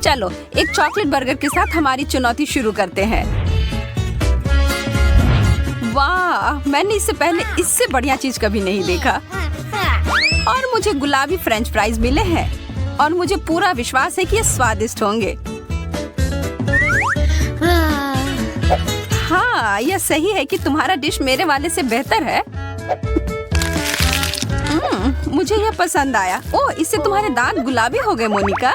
चलो एक chocolate burger के साथ हमारी चुनौती शुरू करते हैं। वाह, मैंने इससे पहले इससे बढ़िया चीज कभी नहीं देखा। और मुझे गुलाबी फ्रेंच फ्राइज मिले हैं और मुझे पूरा विश्वास है कि ये स्वादिष्ट होंगे। हाँ, यह सही है कि तुम्हारा डिश मेरे वाले से बेहतर है। मुझे यह पसंद आया। ओह, इससे तुम्हारे दांत गुलाबी हो गए मोनिका।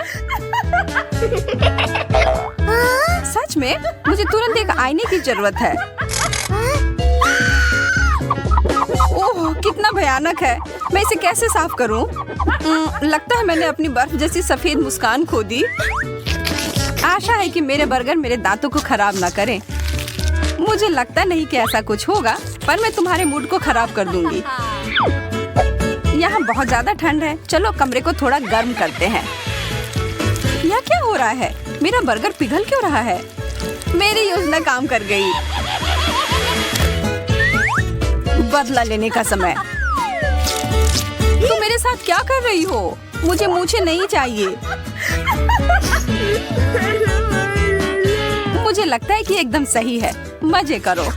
सच में मुझे तुरंत एक आईने की जरूरत है। ओह, कितना भयानक है। मैं इसे कैसे साफ करूं? लगता है मैंने अपनी बर्फ जैसी सफेद मुस्कान खो दी। आशा है कि मेरे बर्गर मेरे दांतों को खराब ना करें। मुझे लगता नहीं कि ऐसा कुछ होगा, पर मैं तुम्हारे मूड को खराब कर दूंगी। यहाँ बहुत ज्यादा ठंड है। चलो कमरे को थोड़ा गर्म करते हैं। यह क्या हो रहा है? मेरा बर्गर पिघल क्यों रहा है? मेरी योजना काम कर गई। बदला लेने का समय। तुम मेरे साथ क्या कर रही हो? मुझे मूछें नहीं चाहिए। मुझे लगता है कि एकदम सही है। मजे करो।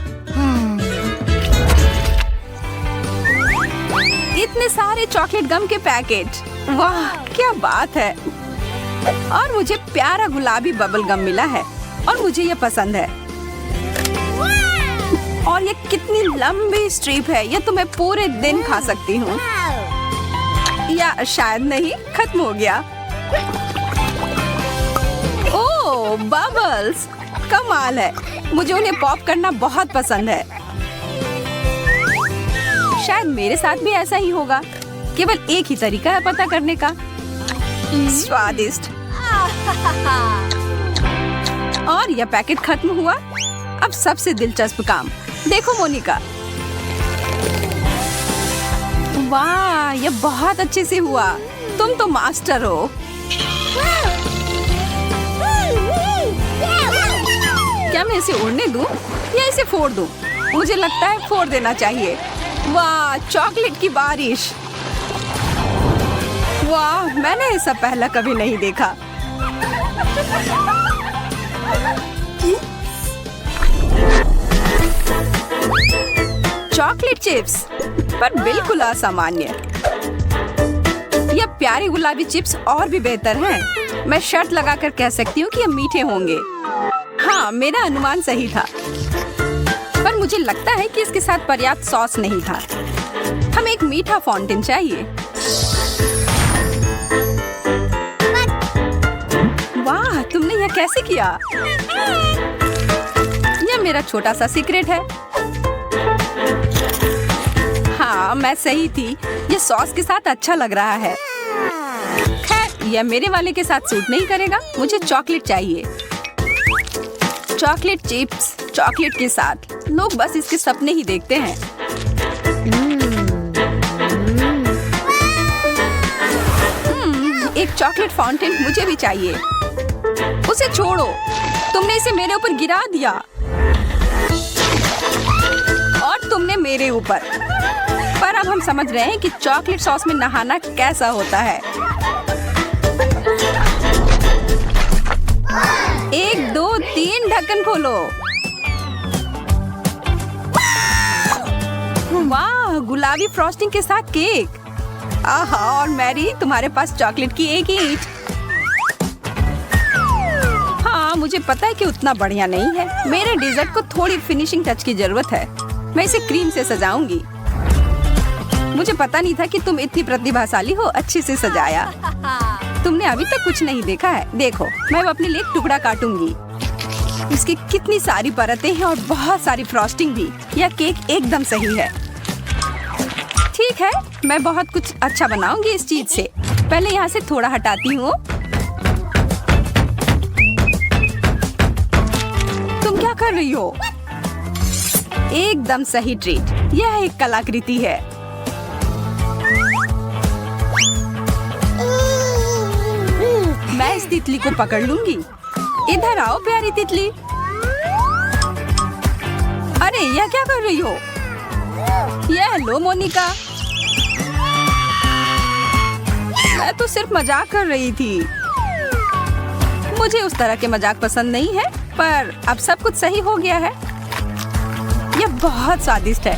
इतने सारे चॉकलेट गम के पैकेट। वाह, क्या बात है। और मुझे प्यारा गुलाबी बबल गम मिला है और मुझे ये पसंद है। और ये कितनी लंबी स्ट्रिप है। ये तो मैं पूरे दिन खा सकती हूँ। या शायद नहीं, खत्म हो गया। ओह, बबल्स, कमाल है। मुझे उन्हें पॉप करना बहुत पसंद है। शायद मेरे साथ भी ऐसा ही होगा। केवल एक ही तरीका है पता करने का। स्वादिष्ट। और यह पैकेट खत्म हुआ। अब सबसे दिलचस्प काम देखो मोनिका। वाह, यह बहुत अच्छे से हुआ। तुम तो मास्टर हो। क्या मैं इसे उड़ने दूं या इसे फोड़ दूं? मुझे लगता है फोड़ देना चाहिए। वाह, चॉकलेट की बारिश। वाह, मैंने ऐसा पहला कभी नहीं देखा। चॉकलेट चिप्स, पर बिल्कुल असामान्य। यह प्यारे गुलाबी चिप्स और भी बेहतर हैं। मैं शर्त लगाकर कह सकती हूँ कि ये मीठे होंगे। हाँ, मेरा अनुमान सही था, पर मुझे लगता है कि इसके साथ पर्याप्त सॉस नहीं था। हमें एक मीठा फाउंटेन चाहिए। वाह, तुमने यह कैसे किया? यह मेरा छोटा सा सीक्रेट है। हाँ, मैं सही थी। यह सॉस के साथ अच्छा लग रहा है। खैर, यह मेरे वाले के साथ सूट नहीं करेगा। मुझे चॉकलेट चाहिए। चॉकलेट चिप्स चॉकलेट के साथ। लोग बस इसके सपने ही देखते हैं। एक चॉकलेट फाउंटेन मुझे भी चाहिए। उसे छोड़ो, तुमने इसे मेरे ऊपर गिरा दिया। और तुमने मेरे ऊपर। पर अब हम समझ रहे हैं कि चॉकलेट सॉस में नहाना कैसा होता है। 1 2 3 ढक्कन खोलो। वाह, गुलाबी फ्रॉस्टिंग के साथ केक। आहा, और मैरी, तुम्हारे पास चॉकलेट की एक ईंट। हाँ, मुझे पता है कि उतना बढ़िया नहीं है। मेरे डेजर्ट को थोड़ी फिनिशिंग टच की जरूरत है। मैं इसे क्रीम से सजाऊंगी। मुझे पता नहीं था कि तुम इतनी प्रतिभाशाली हो। अच्छे से सजाया। तुमने अभी तक कुछ नहीं देखा है। देखो, मैं अपने लिए एक टुकड़ा काटूंगी। इसकी कितनी सारी परतें हैं और बहुत सारी फ्रॉस्टिंग भी। यह केक एकदम सही है। ठीक है, मैं बहुत कुछ अच्छा बनाऊंगी इस चीज से। पहले यहाँ से थोड़ा हटाती हूँ। तुम क्या कर रही हो? एकदम सही ट्रीट। यह एक कलाकृति है। मैं इस तितली को पकड़ लूंगी। इधर आओ प्यारी तितली। अरे, यह क्या कर रही हो? यह लो मोनिका। मैं तो सिर्फ मजाक कर रही थी। मुझे उस तरह के मजाक पसंद नहीं है, पर अब सब कुछ सही हो गया है। यह बहुत स्वादिष्ट है।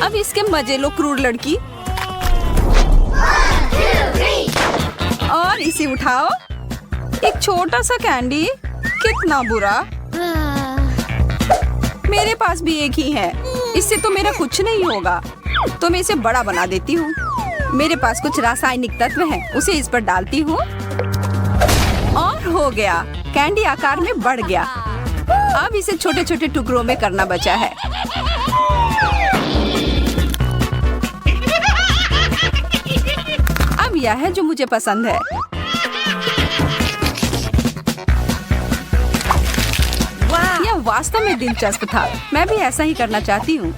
अब इसके मजे लो क्रूर लड़की। और इसे उठाओ। एक छोटा सा कैंडी, कितना बुरा। मेरे पास भी एक ही है, इससे तो मेरा कुछ नहीं होगा, तो मैं इसे बड़ा बना देती हूँ। मेरे पास कुछ रासायनिक तत्व हैं, उसे इस पर डालती हूँ और हो गया, कैंडी आकार में बढ़ गया। अब इसे छोटे छोटे टुकड़ों में करना बचा है। अब यह है जो मुझे पसंद है। यह वास्तव में दिलचस्प था। मैं भी ऐसा ही करना चाहती हूँ।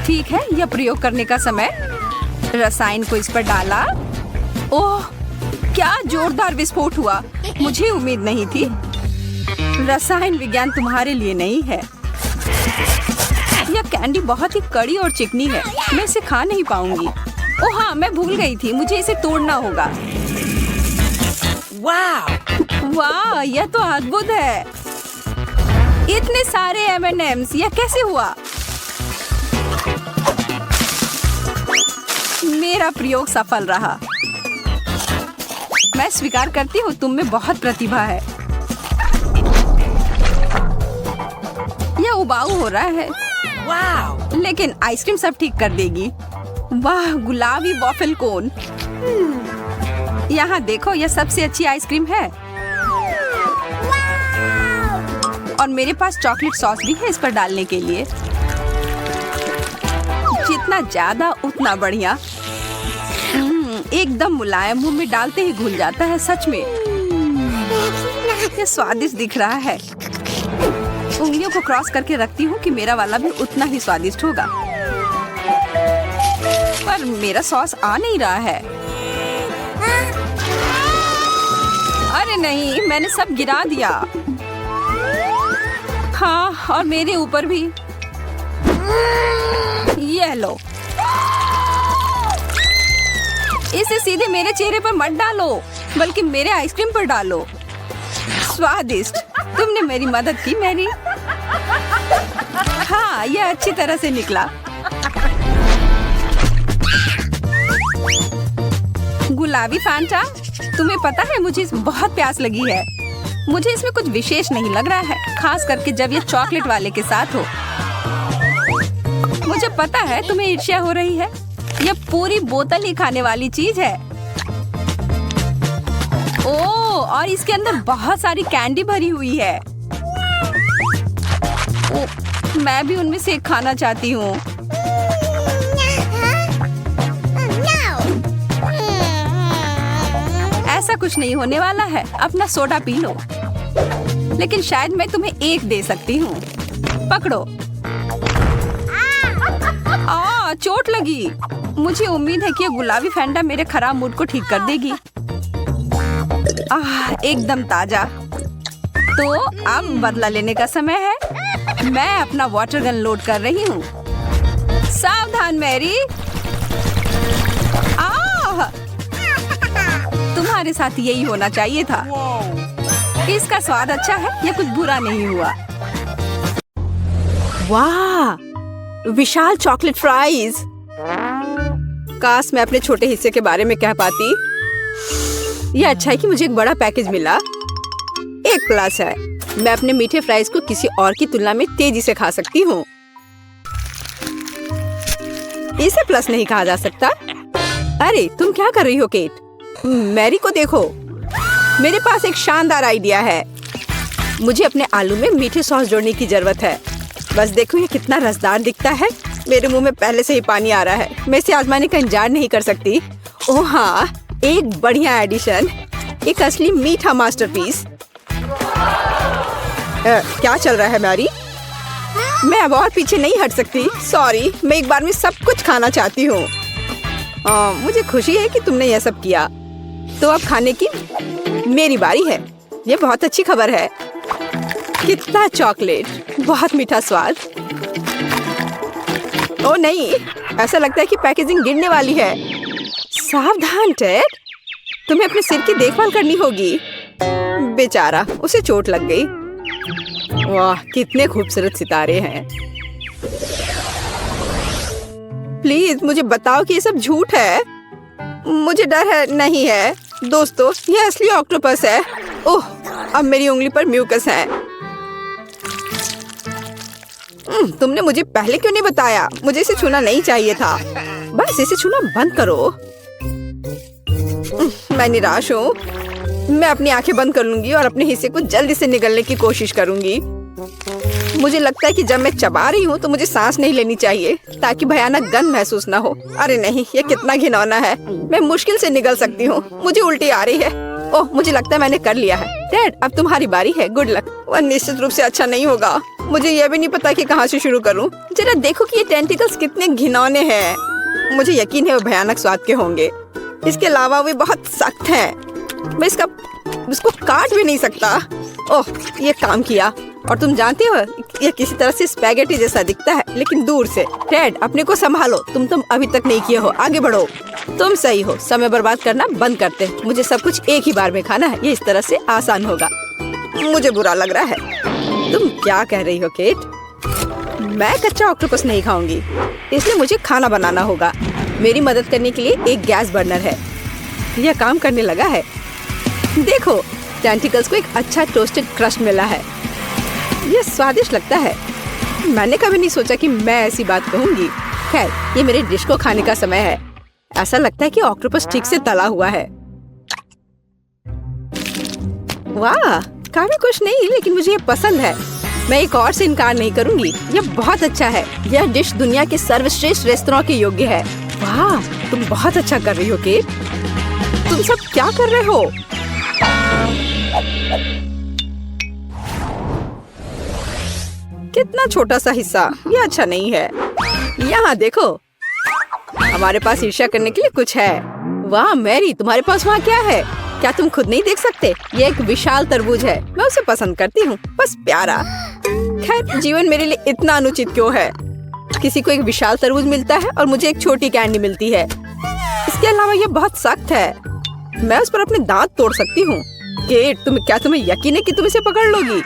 ठीक है, यह प्रयोग करने का समय। रसायन को इस पर डाला। ओह, क्या जोरदार विस्फोट हुआ। मुझे उम्मीद नहीं थी। रसायन विज्ञान तुम्हारे लिए नहीं है। यह कैंडी बहुत ही कड़ी और चिकनी है। मैं इसे खा नहीं पाऊंगी। ओह हाँ, मैं भूल गई थी, मुझे इसे तोड़ना होगा। वाह, यह तो अद्भुत है। इतने सारे M&Ms, यह कैसे हुआ? मेरा प्रयोग सफल रहा। मैं स्वीकार करती हूँ, तुम में बहुत प्रतिभा है। यह उबाऊ हो रहा है। लेकिन आइसक्रीम सब ठीक कर देगी। वाह, गुलाबी वॉफल कोन। यहाँ देखो, यह सबसे अच्छी आइसक्रीम है। और मेरे पास चॉकलेट सॉस भी है इस पर डालने के लिए। जितना ज्यादा उतना बढ़िया। एकदम मुलायम, मुंह में डालते ही घुल जाता है। सच में यह स्वादिष्ट दिख रहा है। उंगलियों को क्रॉस करके रखती हूँ कि मेरा वाला भी उतना ही स्वादिष्ट होगा। पर मेरा सॉस आ नहीं रहा है। अरे नहीं, मैंने सब गिरा दिया। हाँ, और मेरे ऊपर भी। ये लो, इसे सीधे मेरे चेहरे पर मत डालो, बल्कि मेरे आइसक्रीम पर डालो। स्वादिष्ट, तुमने मेरी मदद की मैरी। हाँ, यह अच्छी तरह से निकला। गुलाबी फैंटा, तुम्हें पता है मुझे इसमें बहुत प्यास लगी है। मुझे इसमें कुछ विशेष नहीं लग रहा है, खास करके जब ये चॉकलेट वाले के साथ हो। मुझे पता है तुम्हें ईर्ष्या हो रही है। यह पूरी बोतल ही खाने वाली चीज है। ओह, और इसके अंदर बहुत सारी कैंडी भरी हुई है। ओह, मैं भी उनमें से एक खाना चाहती हूँ। ऐसा कुछ नहीं होने वाला है, अपना सोडा पी लो। लेकिन शायद मैं तुम्हें एक दे सकती हूँ। पकड़ो। चोट लगी। मुझे उम्मीद है कि ये गुलाबी फैंटा मेरे खराब मूड को ठीक कर देगी। एकदम ताजा। तो अब बदला लेने का समय है। मैं अपना वाटर गन लोड कर रही हूँ। सावधान मैरी। तुम्हारे साथ यही होना चाहिए था। इसका स्वाद अच्छा है, यह कुछ बुरा नहीं हुआ। वाह, विशाल चॉकलेट फ्राइज। काश मैं अपने छोटे हिस्से के बारे में कह पाती। यह अच्छा है कि मुझे एक बड़ा पैकेज मिला। एक प्लस है, मैं अपने मीठे फ्राइज को किसी और की तुलना में तेजी से खा सकती हूँ। इसे प्लस नहीं कहा जा सकता। अरे तुम क्या कर रही हो केट? मैरी को देखो। मेरे पास एक शानदार आइडिया है। मुझे अपने आलू में मीठे सॉस जोड़ने की जरूरत है। बस देखो ये कितना रसदार दिखता है। मेरे मुंह में पहले से ही पानी आ रहा है। मैं इसे आजमाने का इंतजार नहीं कर सकती। ओह हाँ, एक बढ़िया एडिशन, एक असली मीठा मास्टरपीस। क्या चल रहा है मैरी? मैं अब और पीछे नहीं हट सकती। सॉरी, मैं एक बार में सब कुछ खाना चाहती हूँ। मुझे खुशी है कि तुमने यह सब किया। तो अब खाने की मेरी बारी है। ये बहुत अच्छी खबर है। कितना चॉकलेट, बहुत मीठा स्वाद। ओ नहीं, ऐसा लगता है कि पैकेजिंग गिरने वाली है। सावधान टेड, तुम्हें अपने सिर की देखभाल करनी होगी। बेचारा, उसे चोट लग गई। वाह, कितने खूबसूरत सितारे हैं। प्लीज मुझे बताओ कि ये सब झूठ है। मुझे डर है। नहीं है दोस्तों, ये असली ऑक्टोपस है। ओह, अब मेरी उंगली पर म्यूकस है। तुमने मुझे पहले क्यों नहीं बताया? मुझे इसे छूना नहीं चाहिए था। बस इसे छूना बंद करो। मैं निराश हूँ। मैं अपनी आंखें बंद कर लूंगी और अपने हिस्से को जल्दी से निगलने की कोशिश करूंगी। मुझे लगता है कि जब मैं चबा रही हूँ तो मुझे सांस नहीं लेनी चाहिए ताकि भयानक गंध महसूस ना हो। अरे नहीं, ये कितना घिनौना है। मैं मुश्किल से निगल सकती हूँ। मुझे उल्टी आ रही है। ओह, मुझे लगता है मैंने कर लिया है। डैड, अब तुम्हारी बारी है। Good luck. वह निश्चित रूप से अच्छा नहीं होगा। मुझे यह भी नहीं पता कि कहाँ से शुरू करूँ। जरा देखो कि ये टेंटिकल्स कितने घिनौने हैं। मुझे यकीन है वो भयानक स्वाद के होंगे। इसके अलावा वे बहुत सख्त हैं। मैं इसको काट भी नहीं सकता। ओह, ये काम किया। और तुम जानते हो, ये किसी तरह से स्पैगेटी जैसा दिखता है, लेकिन दूर से। डैड, अपने को संभालो। तुम अभी तक नहीं किए हो। आगे बढ़ो। तुम सही हो। समय बर्बाद करना बंद करते। मुझे सब कुछ एक ही बार में खाना है। ये इस तरह से आसान होगा। मुझे बुरा लग रहा है। तुम क्या कह रही हो केट? मैं कच्चा ऑक्टोपस नहीं खाऊंगी, इसलिए मुझे खाना बनाना होगा। मेरी मदद करने के लिए एक गैस बर्नर है। यह काम करने लगा है। देखो, टेंटिकल्स को एक अच्छा टोस्टेड क्रस्ट मिला है। यह स्वादिष्ट लगता है। मैंने कभी नहीं सोचा कि मैं ऐसी बात कहूंगी। खैर, ये मेरे डिश को खाने का समय है। ऐसा लगता है कि ऑक्टोपस ठीक से तला हुआ है। वाह, काफी कुछ नहीं, लेकिन मुझे ये पसंद है। मैं एक और से इनकार नहीं करूंगी। यह बहुत अच्छा है। यह डिश दुनिया के सर्वश्रेष्ठ रेस्तरां के योग्य है। वाह, तुम बहुत अच्छा कर रही हो केट। तुम सब क्या कर रहे हो? कितना छोटा सा हिस्सा। ये अच्छा नहीं है। यहाँ देखो, हमारे पास ईर्ष्या करने के लिए कुछ है। वाह मैरी, तुम्हारे पास वहाँ क्या है? क्या तुम खुद नहीं देख सकते? ये एक विशाल तरबूज है। मैं उसे पसंद करती हूँ। बस प्यारा। खैर, जीवन मेरे लिए इतना अनुचित क्यों है? किसी को एक विशाल तरबूज मिलता है और मुझे एक छोटी कैंडी मिलती है। इसके अलावा ये बहुत सख्त है। मैं उस पर अपने दांत तोड़ सकती हूँ। केट, तुम्हें यकीन है कि तुम इसे पकड़ लोगी?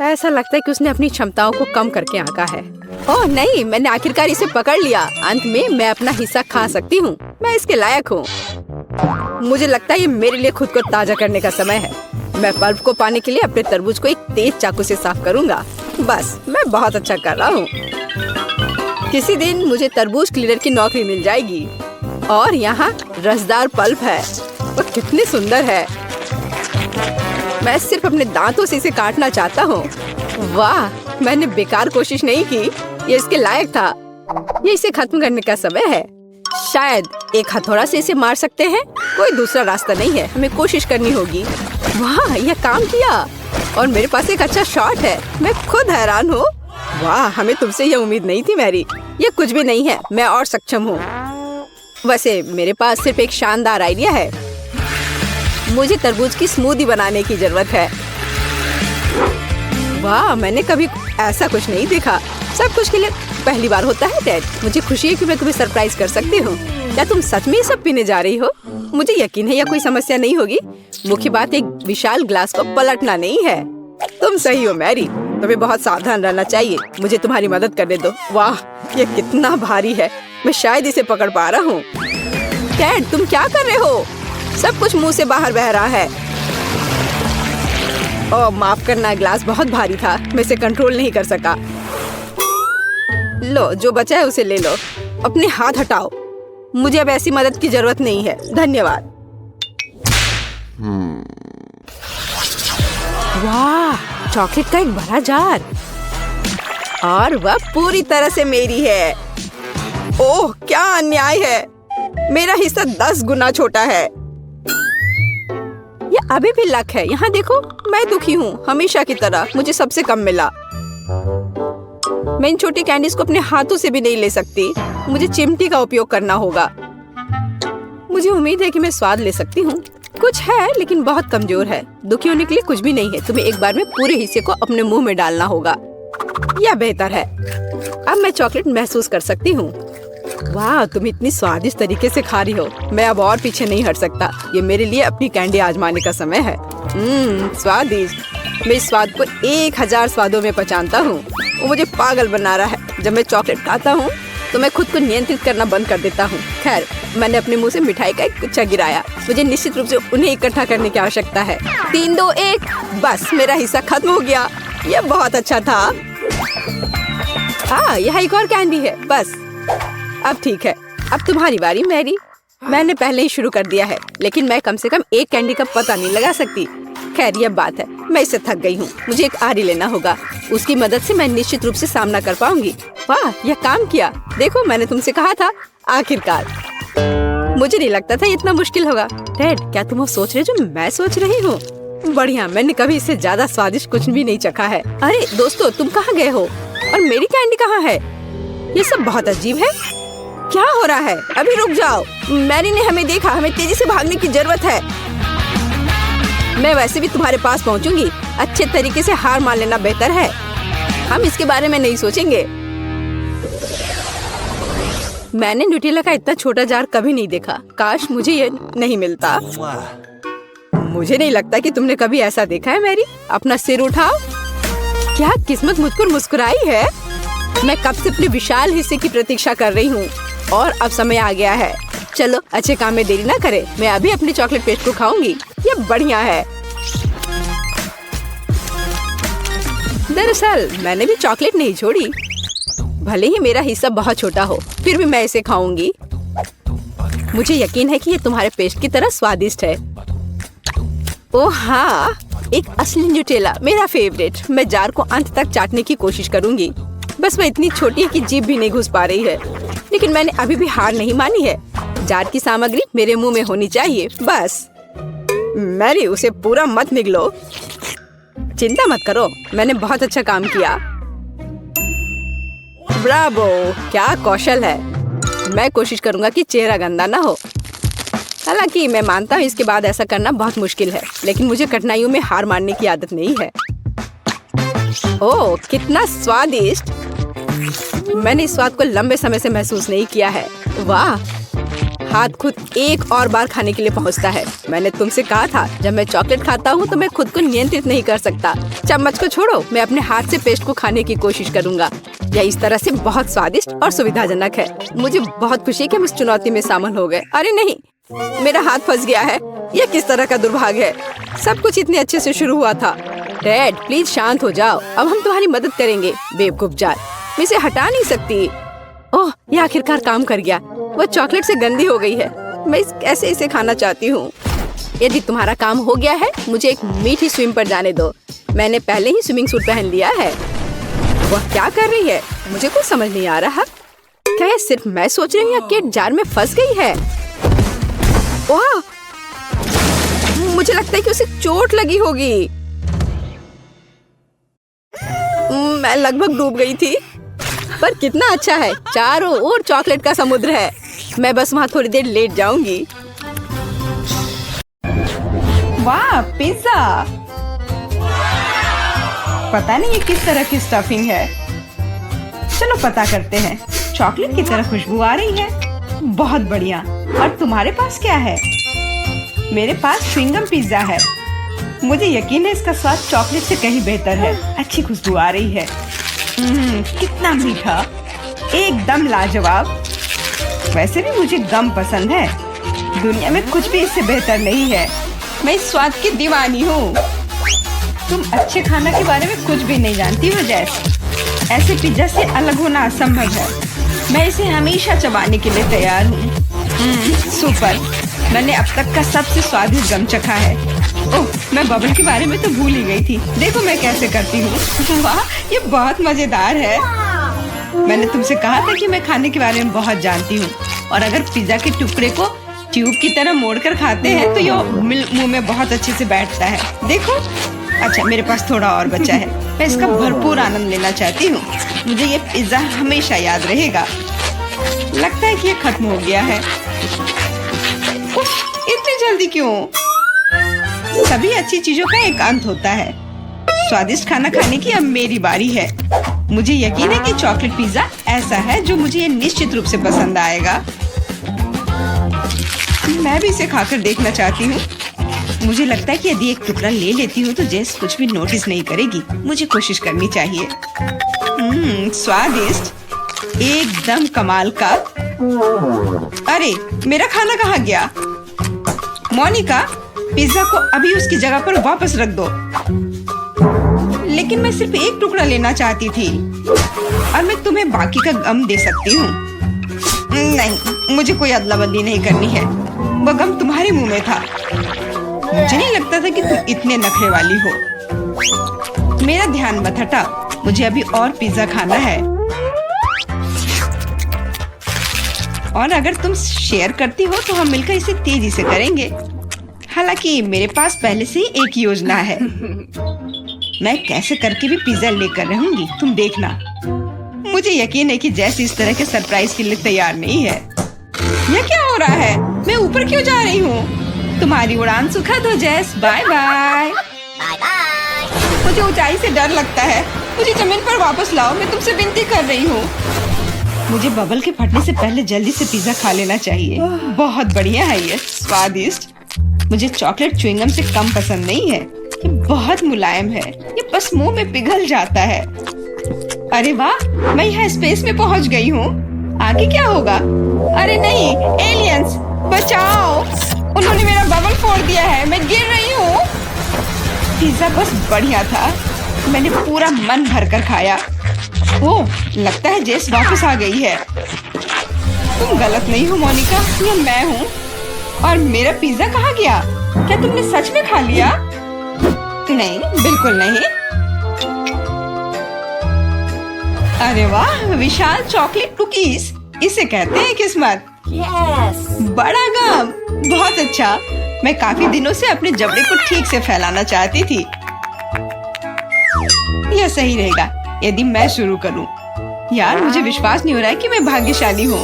ऐसा लगता है कि उसने अपनी क्षमताओं को कम करके आंका है। ओह नहीं, मैंने आखिरकार इसे पकड़ लिया। अंत में मैं अपना हिस्सा खा सकती हूँ। मैं इसके लायक हूँ। मुझे लगता है ये मेरे लिए खुद को ताजा करने का समय है। मैं पल्प को पाने के लिए अपने तरबूज को एक तेज चाकू से साफ करूँगा। बस, मैं बहुत अच्छा कर रहा हूँ। किसी दिन मुझे तरबूज क्लीनर की नौकरी मिल जाएगी। और यहाँ रसदार पल्प है। वो कितनी सुंदर है। मैं सिर्फ अपने दांतों से इसे काटना चाहता हूँ। वाह, मैंने बेकार कोशिश नहीं की। ये इसके लायक था। ये इसे खत्म करने का समय है। शायद एक हथौड़ा से इसे मार सकते हैं। कोई दूसरा रास्ता नहीं है। हमें कोशिश करनी होगी। वाह, यह काम किया। और मेरे पास एक अच्छा शॉट है। मैं खुद हैरान हूँ। वाह, हमें तुमसे यह उम्मीद नहीं थी मैरी। ये कुछ भी नहीं है। मैं और सक्षम हूँ। वैसे मेरे पास सिर्फ एक शानदार आइडिया है। मुझे तरबूज की स्मूदी बनाने की जरूरत है। वाह, मैंने कभी ऐसा कुछ नहीं देखा। सब कुछ के लिए पहली बार होता है डैड। मुझे खुशी है कि मैं तुम्हें सरप्राइज कर सकती हूँ। क्या तुम सच में ये सब पीने जा रही हो? मुझे यकीन है यह कोई समस्या नहीं होगी। मुख्य बात एक विशाल ग्लास को पलटना नहीं है। तुम सही हो मैरी, तुम्हें बहुत सावधान रहना चाहिए। मुझे तुम्हारी मदद करने दो। वाह, ये कितना भारी है। मैं शायद इसे पकड़ पा रहा हूँ। डैड, तुम क्या कर रहे हो? सब कुछ मुंह से बाहर बह रहा है। ओह, माफ करना, ग्लास बहुत भारी था। मैं इसे कंट्रोल नहीं कर सका। लो, जो बचा है उसे ले लो। अपने हाथ हटाओ। मुझे अब ऐसी मदद की जरूरत नहीं है। धन्यवाद। वाह, चॉकलेट का एक बड़ा जार। और वह पूरी तरह से मेरी है। ओह, क्या अन्याय है। मेरा हिस्सा 10 गुना छोटा है। ये अभी भी लक है। यहाँ देखो, मैं दुखी हूँ। हमेशा की तरह मुझे सबसे कम मिला। मैं इन छोटी कैंडीज को अपने हाथों से भी नहीं ले सकती। मुझे चिमटी का उपयोग करना होगा। मुझे उम्मीद है कि मैं स्वाद ले सकती हूँ। कुछ है, लेकिन बहुत कमजोर है। दुखी होने के लिए कुछ भी नहीं है। तुम्हें एक बार में पूरे हिस्से को अपने मुंह में डालना होगा। यह बेहतर है। अब मैं चॉकलेट महसूस कर सकती हूँ। वाह, तुम इतनी स्वादिष्ट तरीके से खा रही हो। मैं अब और पीछे नहीं हट सकता। ये मेरे लिए अपनी कैंडी आजमाने का समय है। स्वादिष्ट। मैं इस स्वाद को 1000 स्वादों में पहचानता हूँ। वो मुझे पागल बना रहा है। जब मैं चॉकलेट खाता हूँ तो मैं खुद को नियंत्रित करना बंद कर देता हूँ। खैर, मैंने अपने मुंह से मिठाई का एक गुच्छा गिराया। मुझे निश्चित रूप से उन्हें इकट्ठा करने की आवश्यकता है। 3, 2, 1, बस मेरा हिस्सा खत्म हो गया। यह बहुत अच्छा था। हाँ, यहाँ एक और कैंडी है। बस अब ठीक है। अब तुम्हारी बारी मैरी। मैंने पहले ही शुरू कर दिया है, लेकिन मैं कम से कम एक कैंडी का पता नहीं लगा सकती। खैर, यह बात है, मैं इससे थक गई हूँ। मुझे एक आरी लेना होगा। उसकी मदद से मैं निश्चित रूप से सामना कर पाऊंगी। वाह, यह काम किया। देखो, मैंने तुमसे कहा था। आखिरकार। मुझे नहीं लगता था इतना मुश्किल होगा। टेड, क्या तुम वो सोच रहे जो मैं सोच रही हूँ? बढ़िया, मैंने कभी इससे ज्यादा स्वादिष्ट कुछ भी नहीं चखा है। अरे दोस्तों, तुम कहाँ गए हो? और मेरी कैंडी कहाँ है? ये सब बहुत अजीब है। क्या हो रहा है? अभी रुक जाओ। मैरी ने हमें देखा। हमें तेजी से भागने की जरूरत है। मैं वैसे भी तुम्हारे पास पहुंचूंगी। अच्छे तरीके से हार मान लेना बेहतर है। हम इसके बारे में नहीं सोचेंगे। मैंने न्यूटेला का इतना छोटा जार कभी नहीं देखा। काश मुझे ये नहीं मिलता। मुझे नहीं लगता कि तुमने कभी ऐसा देखा है मैरी। अपना सिर उठाओ। क्या किस्मत मुझ पर मुस्कुराई है। मैं कब से अपने विशाल हिस्से की प्रतीक्षा कर रही हूँ और अब समय आ गया है। चलो, अच्छे काम में देरी ना करें। मैं अभी अपनी चॉकलेट पेस्ट को खाऊंगी। ये बढ़िया है। दरअसल मैंने भी चॉकलेट नहीं छोड़ी। भले ही मेरा हिस्सा बहुत छोटा हो, फिर भी मैं इसे खाऊंगी। मुझे यकीन है कि ये तुम्हारे पेस्ट की तरह स्वादिष्ट है। ओह हाँ, एक असली न्यूटेला, मेरा फेवरेट। मैं जार को अंत तक चाटने की कोशिश करूंगी। बस वह इतनी छोटी है कि जीभ भी नहीं घुस पा रही है। लेकिन मैंने अभी भी हार नहीं मानी है। जार की सामग्री मेरे मुंह में होनी चाहिए। बस मैरी, उसे पूरा मत निगलो। चिंता मत करो, मैंने बहुत अच्छा काम किया। ब्रावो, क्या कौशल है। मैं कोशिश करूंगा कि चेहरा गंदा ना हो। हालांकि मैं मानता हूँ इसके बाद ऐसा करना बहुत मुश्किल है, लेकिन मुझे कठिनाइयों में हार मानने की आदत नहीं है। ओह, कितना स्वादिष्ट। मैंने इस स्वाद को लंबे समय से महसूस नहीं किया है। वाह, हाथ खुद एक और बार खाने के लिए पहुंचता है। मैंने तुमसे कहा था, जब मैं चॉकलेट खाता हूँ तो मैं खुद को नियंत्रित नहीं कर सकता। चम्मच को छोड़ो, मैं अपने हाथ से पेस्ट को खाने की कोशिश करूंगा। यह इस तरह से बहुत स्वादिष्ट और सुविधाजनक है। मुझे बहुत खुशी है कि हम इस चुनौती में शामिल हो गए। अरे नहीं, मेरा हाथ फंस गया है। यह किस तरह का दुर्भाग्य है। सब कुछ इतने अच्छे से शुरू हुआ था। टेड, प्लीज शांत हो जाओ। अब हम तुम्हारी मदद करेंगे। बेवकूफ जार, मैं इसे हटा नहीं सकती। ओह, यह आखिरकार काम कर गया। वह चॉकलेट से गंदी हो गई है। मैं कैसे इसे खाना चाहती हूँ। यदि तुम्हारा काम हो गया है, मुझे एक मीठी स्विम पर जाने दो। मैंने पहले ही स्विमिंग सूट पहन लिया है। वह क्या कर रही है? मुझे कुछ समझ नहीं आ रहा। क्या यह सिर्फ मैं सोच रही हूँ या केट जार में फंस गई है? वाह, मुझे लगता है कि उसे चोट लगी होगी। मैं लगभग डूब गई थी। पर कितना अच्छा है, चारों ओर चॉकलेट का समुद्र है। मैं बस वहाँ थोड़ी देर लेट जाऊंगी। वाह, पिज्जा। पता नहीं ये किस तरह की स्टफिंग है। चलो पता करते हैं। चॉकलेट की तरह खुशबू आ रही है। बहुत बढ़िया। और तुम्हारे पास क्या है? मेरे पास च्युइंगम पिज्जा है। मुझे यकीन है इसका स्वाद चॉकलेट से कहीं बेहतर है। अच्छी खुशबू आ रही है। कितना मीठा, एकदम लाजवाब। वैसे भी मुझे गम पसंद है। दुनिया में कुछ भी इससे बेहतर नहीं है। मैं इस स्वाद की दीवानी हूँ। तुम अच्छे खाना के बारे में कुछ भी नहीं जानती हो जैसे। ऐसे पिज्जा से अलग होना असंभव है। मैं इसे हमेशा चबाने के लिए तैयार हूँ। सुपर। मैंने अब तक का सबसे स्वादिष्ट गम चखा है। ओह, मैं बबल के बारे में तो भूल ही गई थी। देखो मैं कैसे करती हूँ। वाह, ये बहुत मजेदार है। मैंने तुमसे कहा था कि मैं खाने के बारे में बहुत जानती हूँ। और अगर पिज्जा के टुकड़े को ट्यूब की तरह मोड़कर खाते हैं तो ये मुंह में बहुत अच्छे से बैठता है। देखो। अच्छा, मेरे पास थोड़ा और बचा है। मैं इसका भरपूर आनंद लेना चाहती हूँ। मुझे ये पिज्जा हमेशा याद रहेगा। लगता है कि ये खत्म हो गया है। इतनी जल्दी क्यों? सभी अच्छी चीजों का एक अंत होता है। स्वादिष्ट खाना खाने की अब मेरी बारी है। मुझे यकीन है कि चॉकलेट पिज्जा ऐसा है जो मुझे ये निश्चित रूप से पसंद आएगा। मैं भी इसे खाकर देखना चाहती हूँ। मुझे लगता है कि यदि एक टुकड़ा ले लेती हूँ तो जेस कुछ भी नोटिस नहीं करेगी। मुझे कोशिश करनी चाहिए। स्वादिष्ट, एकदम कमाल का। अरे मेरा खाना कहाँ गया? मोनिका, पिज्जा को अभी उसकी जगह पर वापस रख दो। लेकिन मैं सिर्फ एक टुकड़ा लेना चाहती थी और मैं तुम्हें बाकी का गम दे सकती हूँ। नहीं, मुझे कोई अदला बदली नहीं करनी है। वो गम तुम्हारे मुंह में था। मुझे नहीं लगता था कि तुम इतने नखरे वाली हो। मेरा ध्यान मत हटा, मुझे अभी और पिज्जा खाना है। और अगर तुम शेयर करती हो तो हम मिलकर इसे तेजी से करेंगे। हालांकि मेरे पास पहले से ही एक योजना है। मैं कैसे करके भी पिज्जा लेकर रहूंगी, तुम देखना। मुझे यकीन है कि जैस इस तरह के सरप्राइज के लिए तैयार नहीं है। यह क्या हो रहा है? मैं ऊपर क्यों जा रही हूँ? तुम्हारी उड़ान सुखद हो जैस। Bye bye. मुझे ऊंचाई से डर लगता है। मुझे जमीन पर वापस लाओ, मैं तुमसे विनती कर रही हूँ। मुझे बबल के फटने से पहले जल्दी से पिज्जा खा लेना चाहिए। बहुत बढ़िया है ये, स्वादिष्ट। मुझे चॉकलेट च्युइंगम से कम पसंद नहीं है। ये बहुत मुलायम है, ये बस मुंह में पिघल जाता है। अरे वाह, मैं यहाँ स्पेस में पहुँच गई हूँ। आगे क्या होगा? अरे नहीं, एलियंस बचाओ! उन्होंने मेरा बबल फोड़ दिया है, मैं गिर रही हूँ। पिज्जा बस बढ़िया था। मैंने पूरा मन भरकर खाया। ओह, लगता है जेस वापस आ गई है। तुम गलत नहीं हो मोनिका, ये मैं हूँ। और मेरा पिज्जा कहाँ गया? क्या तुमने सच में खा लिया? नहीं, बिल्कुल नहीं। अरे वाह, विशाल चॉकलेट कुकीज, इसे कहते हैं किस्मत। बड़ा गम, बहुत अच्छा। मैं काफी दिनों से अपने जबड़े को ठीक से फैलाना चाहती थी। यह सही रहेगा यदि मैं शुरू करूं। यार, मुझे विश्वास नहीं हो रहा है कि मैं भाग्यशाली हूँ।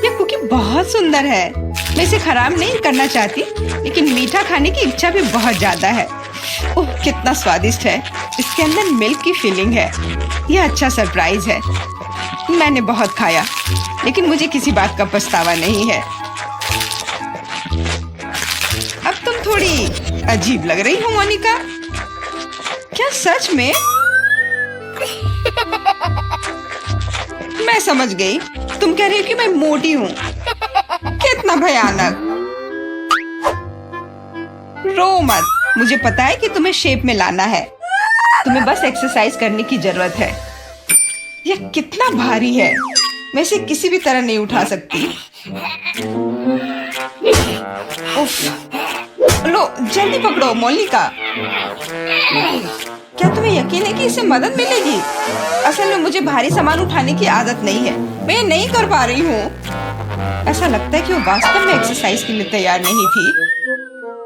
यह कुकी बहुत सुंदर है। मैं इसे खराब नहीं करना चाहती, लेकिन मीठा खाने की इच्छा भी बहुत ज्यादा है। ओह, कितना स्वादिष्ट है। इसके अंदर मिल्क की फीलिंग है। यह अच्छा सरप्राइज है। मैंने बहुत खाया, लेकिन मुझे किसी बात का पछतावा नहीं है। अब तुम थोड़ी अजीब लग रही हो मोनिका। क्या सच में? मैं समझ गई, तुम कह रही हो कि मैं मोटी हूँ। कितना भयानक। रो मत, मुझे पता है कि तुम्हें शेप में लाना है। तुम्हें बस एक्सरसाइज करने की जरूरत है। यह कितना भारी है, मैं इसे किसी भी तरह नहीं उठा सकती। उफ, लो जल्दी पकड़ो मोनिका। क्या तुम्हें यकीन है कि इससे मदद मिलेगी? असल में मुझे भारी सामान उठाने की आदत नहीं है। मैं ये नहीं कर पा रही हूँ। ऐसा लगता है कि वो वास्तव में एक्सरसाइज के लिए तैयार नहीं थी।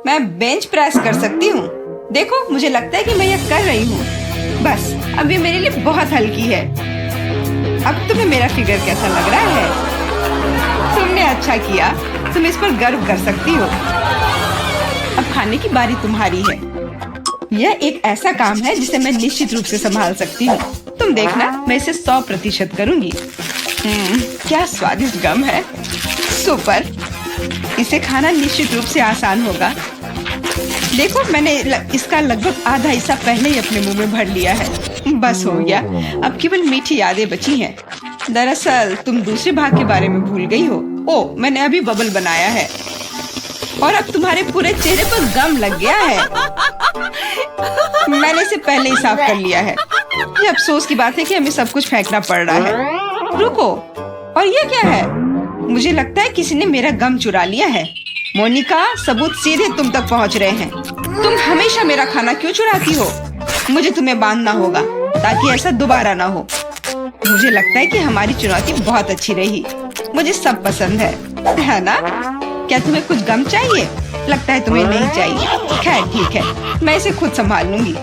मैं बेंच प्रेस कर सकती हूँ। देखो, मुझे लगता है कि मैं यह कर रही हूँ। बस अब ये मेरे लिए बहुत हल्की है। अब तुम्हें मेरा फिगर कैसा लग रहा है? तुमने अच्छा किया, तुम इस पर गर्व कर सकती हो। अब खाने की बारी तुम्हारी है। यह एक ऐसा काम है जिसे मैं निश्चित रूप से संभाल सकती हूँ। तुम देखना, मैं इसे 100% करूँगी। क्या स्वादिष्ट गम है। सुपर। इसे खाना निश्चित रूप से आसान होगा। देखो, मैंने इसका लगभग आधा हिस्सा पहले ही अपने मुंह में भर लिया है। बस हो गया, अब केवल मीठी यादें बची हैं। दरअसल तुम दूसरे भाग के बारे में भूल गई हो। ओह, मैंने अभी बबल बनाया है और अब तुम्हारे पूरे चेहरे पर गम लग गया है। मैंने इसे पहले ही साफ कर लिया है। ये अफसोस की बात है कि हमें सब कुछ फेंकना पड़ रहा है। रुको, और ये क्या है? मुझे लगता है किसी ने मेरा गम चुरा लिया है। मोनिका, सबूत सीधे तुम तक पहुंच रहे हैं। तुम हमेशा मेरा खाना क्यों चुराती हो? मुझे तुम्हें बांधना होगा ताकि ऐसा दोबारा ना हो। मुझे लगता है कि हमारी चुनौती बहुत अच्छी रही। मुझे सब पसंद है ना? क्या तुम्हें कुछ गम चाहिए? लगता है तुम्हें नहीं चाहिए। खैर ठीक है, मैं इसे खुद संभाल लूंगी।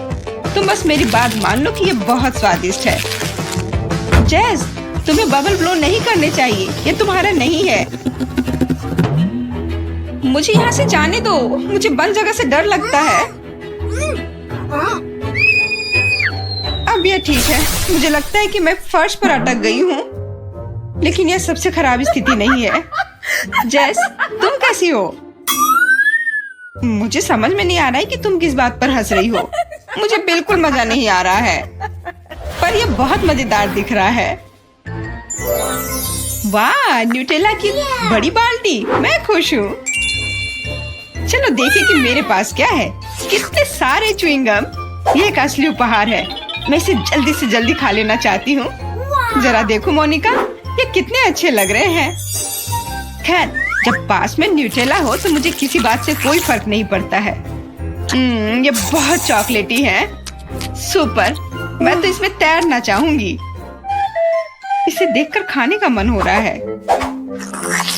तुम बस मेरी बात मान लो कि ये बहुत स्वादिष्ट है। जेस, तुम्हें बबल ब्लो नहीं करने चाहिए, ये तुम्हारा नहीं है। मुझे यहाँ से जाने दो, मुझे बंद जगह से डर लगता है। अब यह ठीक है। मुझे लगता है कि मैं फर्श पर अटक गई हूँ, लेकिन यह सबसे खराब स्थिति नहीं है। जेस, तुम कैसी हो? मुझे समझ में नहीं आ रहा है कि तुम किस बात पर हंस रही हो। मुझे बिल्कुल मजा नहीं आ रहा है, पर यह बहुत मजेदार दिख रहा है। वाह, न्यूटेला की बड़ी बाल्टी, मैं खुश हूँ। चलो देखें कि मेरे पास क्या है। कितने सारे च्युइंगम, ये एक असली उपहार है। मैं इसे जल्दी से जल्दी खा लेना चाहती हूँ। जरा देखो मोनिका, ये कितने अच्छे लग रहे हैं। खैर, जब पास में न्यूटेला हो तो मुझे किसी बात से कोई फर्क नहीं पड़ता है। ये बहुत चॉकलेटी है। सुपर, मैं तो इसमें तैरना चाहूंगी। इसे देखकर खाने का मन हो रहा है।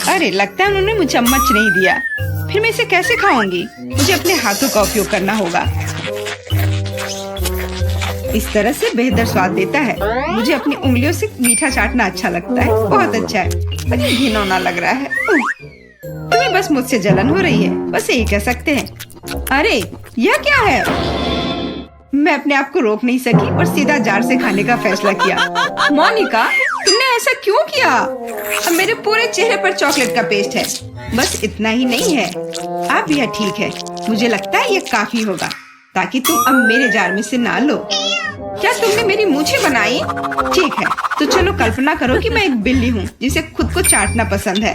अरे, लगता है उन्होंने मुझे चम्मच नहीं दिया। फिर मैं इसे कैसे खाऊंगी? मुझे अपने हाथों का उपयोग करना होगा। इस तरह से बेहतर स्वाद देता है। मुझे अपनी उंगलियों से मीठा चाटना अच्छा लगता है। बहुत अच्छा है, पर ये घिनौना लग रहा है। तुम्हें बस मुझसे जलन हो रही है, बस यही कह सकते हैं। अरे, यह क्या है? मैं अपने आप को रोक नहीं सकी और सीधा जार से खाने का फैसला किया। मोनिका, तुमने ऐसा क्यों किया? अब मेरे पूरे चेहरे पर चॉकलेट का पेस्ट है। बस इतना ही नहीं है, अब यह ठीक है। मुझे लगता है यह काफी होगा, ताकि तुम अब मेरे जार में से ना लो। क्या तुमने मेरी मूछें बनाई? ठीक है, तो चलो कल्पना करो कि मैं एक बिल्ली हूँ जिसे खुद को चाटना पसंद है।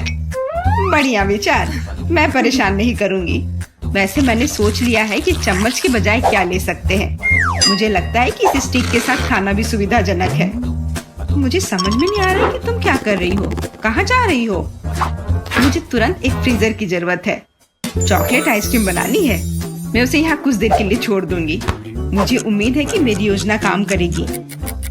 बढ़िया विचार, मैं परेशान नहीं करूँगी। वैसे मैंने सोच लिया है कि चम्मच के बजाय क्या ले सकते हैं। मुझे लगता है कि इस स्टिक के साथ खाना भी सुविधाजनक है। मुझे समझ में नहीं आ रहा है कि तुम क्या कर रही हो, कहाँ जा रही हो? मुझे तुरंत एक फ्रीजर की जरूरत है। चॉकलेट आइसक्रीम बनानी है। मैं उसे यहाँ कुछ देर के लिए छोड़ दूंगी। मुझे उम्मीद है कि मेरी योजना काम करेगी।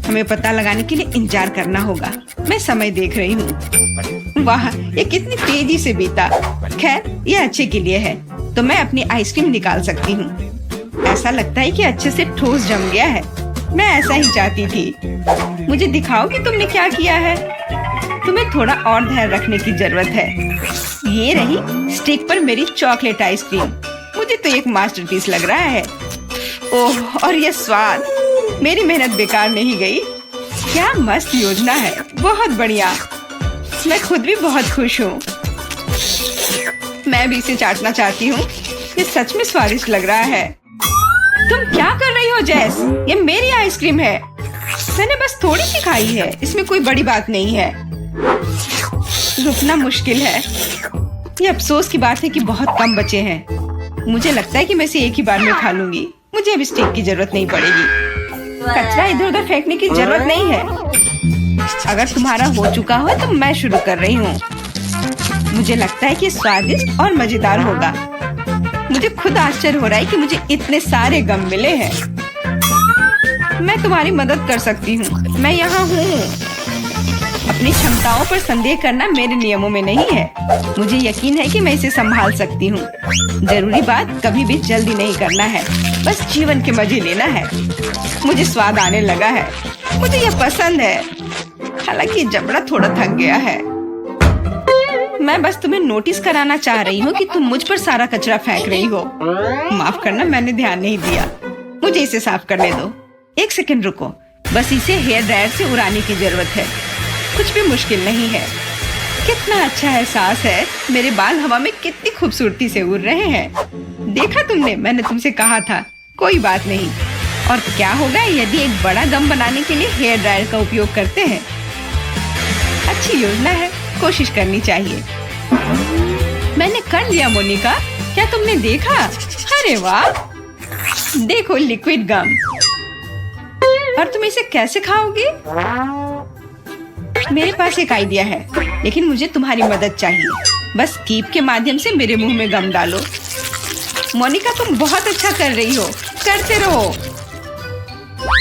हमें पता लगाने के लिए इंतजार करना होगा। मैं समय देख रही हूँ। वाह, ये कितनी तेजी से बीता। खैर, ये अच्छे के लिए है, तो मैं अपनी आइसक्रीम निकाल सकती हूँ। ऐसा लगता है कि अच्छे से ठोस जम गया है। मैं ऐसा ही चाहती थी। मुझे दिखाओ कि तुमने क्या किया है। तुम्हें थोड़ा और ध्यान रखने की जरूरत है। ये रही स्टिक पर मेरी चॉकलेट आइसक्रीम। मुझे तो एक मास्टरपीस लग रहा है। ओह, और ये स्वाद, मेरी मेहनत बेकार नहीं गई। क्या मस्त योजना है, बहुत बढ़िया। मैं खुद भी बहुत खुश हूँ। मैं भी इसे चाटना चाहती हूँ। ये सच में स्वादिष्ट लग रहा है। तुम क्या कर रही हो जेस? ये मेरी आइसक्रीम है। मैंने बस थोड़ी सी खाई है, इसमें कोई बड़ी बात नहीं है। रुकना मुश्किल है। ये अफसोस की बात है कि बहुत कम बचे हैं। मुझे लगता है कि मैं इसे एक ही बार में खा लूंगी। मुझे अब स्टिक की जरूरत नहीं पड़ेगी। कचरा इधर उधर फेंकने की जरूरत नहीं है। अगर तुम्हारा हो चुका हो तो मैं शुरू कर रही हूँ। मुझे लगता है कि स्वादिष्ट और मजेदार होगा। मुझे खुद आश्चर्य हो रहा है कि मुझे इतने सारे गम मिले हैं। मैं तुम्हारी मदद कर सकती हूँ। मैं यहाँ हूँ। अपनी क्षमताओं पर संदेह करना मेरे नियमों में नहीं है। मुझे यकीन है कि मैं इसे संभाल सकती हूँ। जरूरी बात कभी भी जल्दी नहीं करना है, बस जीवन के मजे लेना है। मुझे स्वाद आने लगा है। मुझे यह पसंद है, हालांकि जबड़ा थोड़ा थक गया है। मैं बस तुम्हें नोटिस कराना चाह रही हूँ कि तुम मुझ पर सारा कचरा फेंक रही हो। माफ करना, मैंने ध्यान नहीं दिया। मुझे इसे साफ करने दो। एक सेकंड रुको, बस इसे हेयर ड्रायर से उड़ाने की जरूरत है। कुछ भी मुश्किल नहीं है। कितना अच्छा एहसास है। मेरे बाल हवा में कितनी खूबसूरती से उड़ रहे हैं। देखा तुमने, मैंने तुमसे कहा था। कोई बात नहीं। और क्या होगा यदि एक बड़ा गम बनाने के लिए हेयर ड्रायर का उपयोग करते हैं? अच्छी योजना है, कोशिश करनी चाहिए। मैंने कर लिया मोनिका, क्या तुमने देखा? अरे वाह, देखो लिक्विड गम। और तुम इसे कैसे खाओगी? मेरे पास एक आइडिया है, लेकिन मुझे तुम्हारी मदद चाहिए। बस कीप के माध्यम से मेरे मुंह में गम डालो। मोनिका, तुम बहुत अच्छा कर रही हो। करते रहो।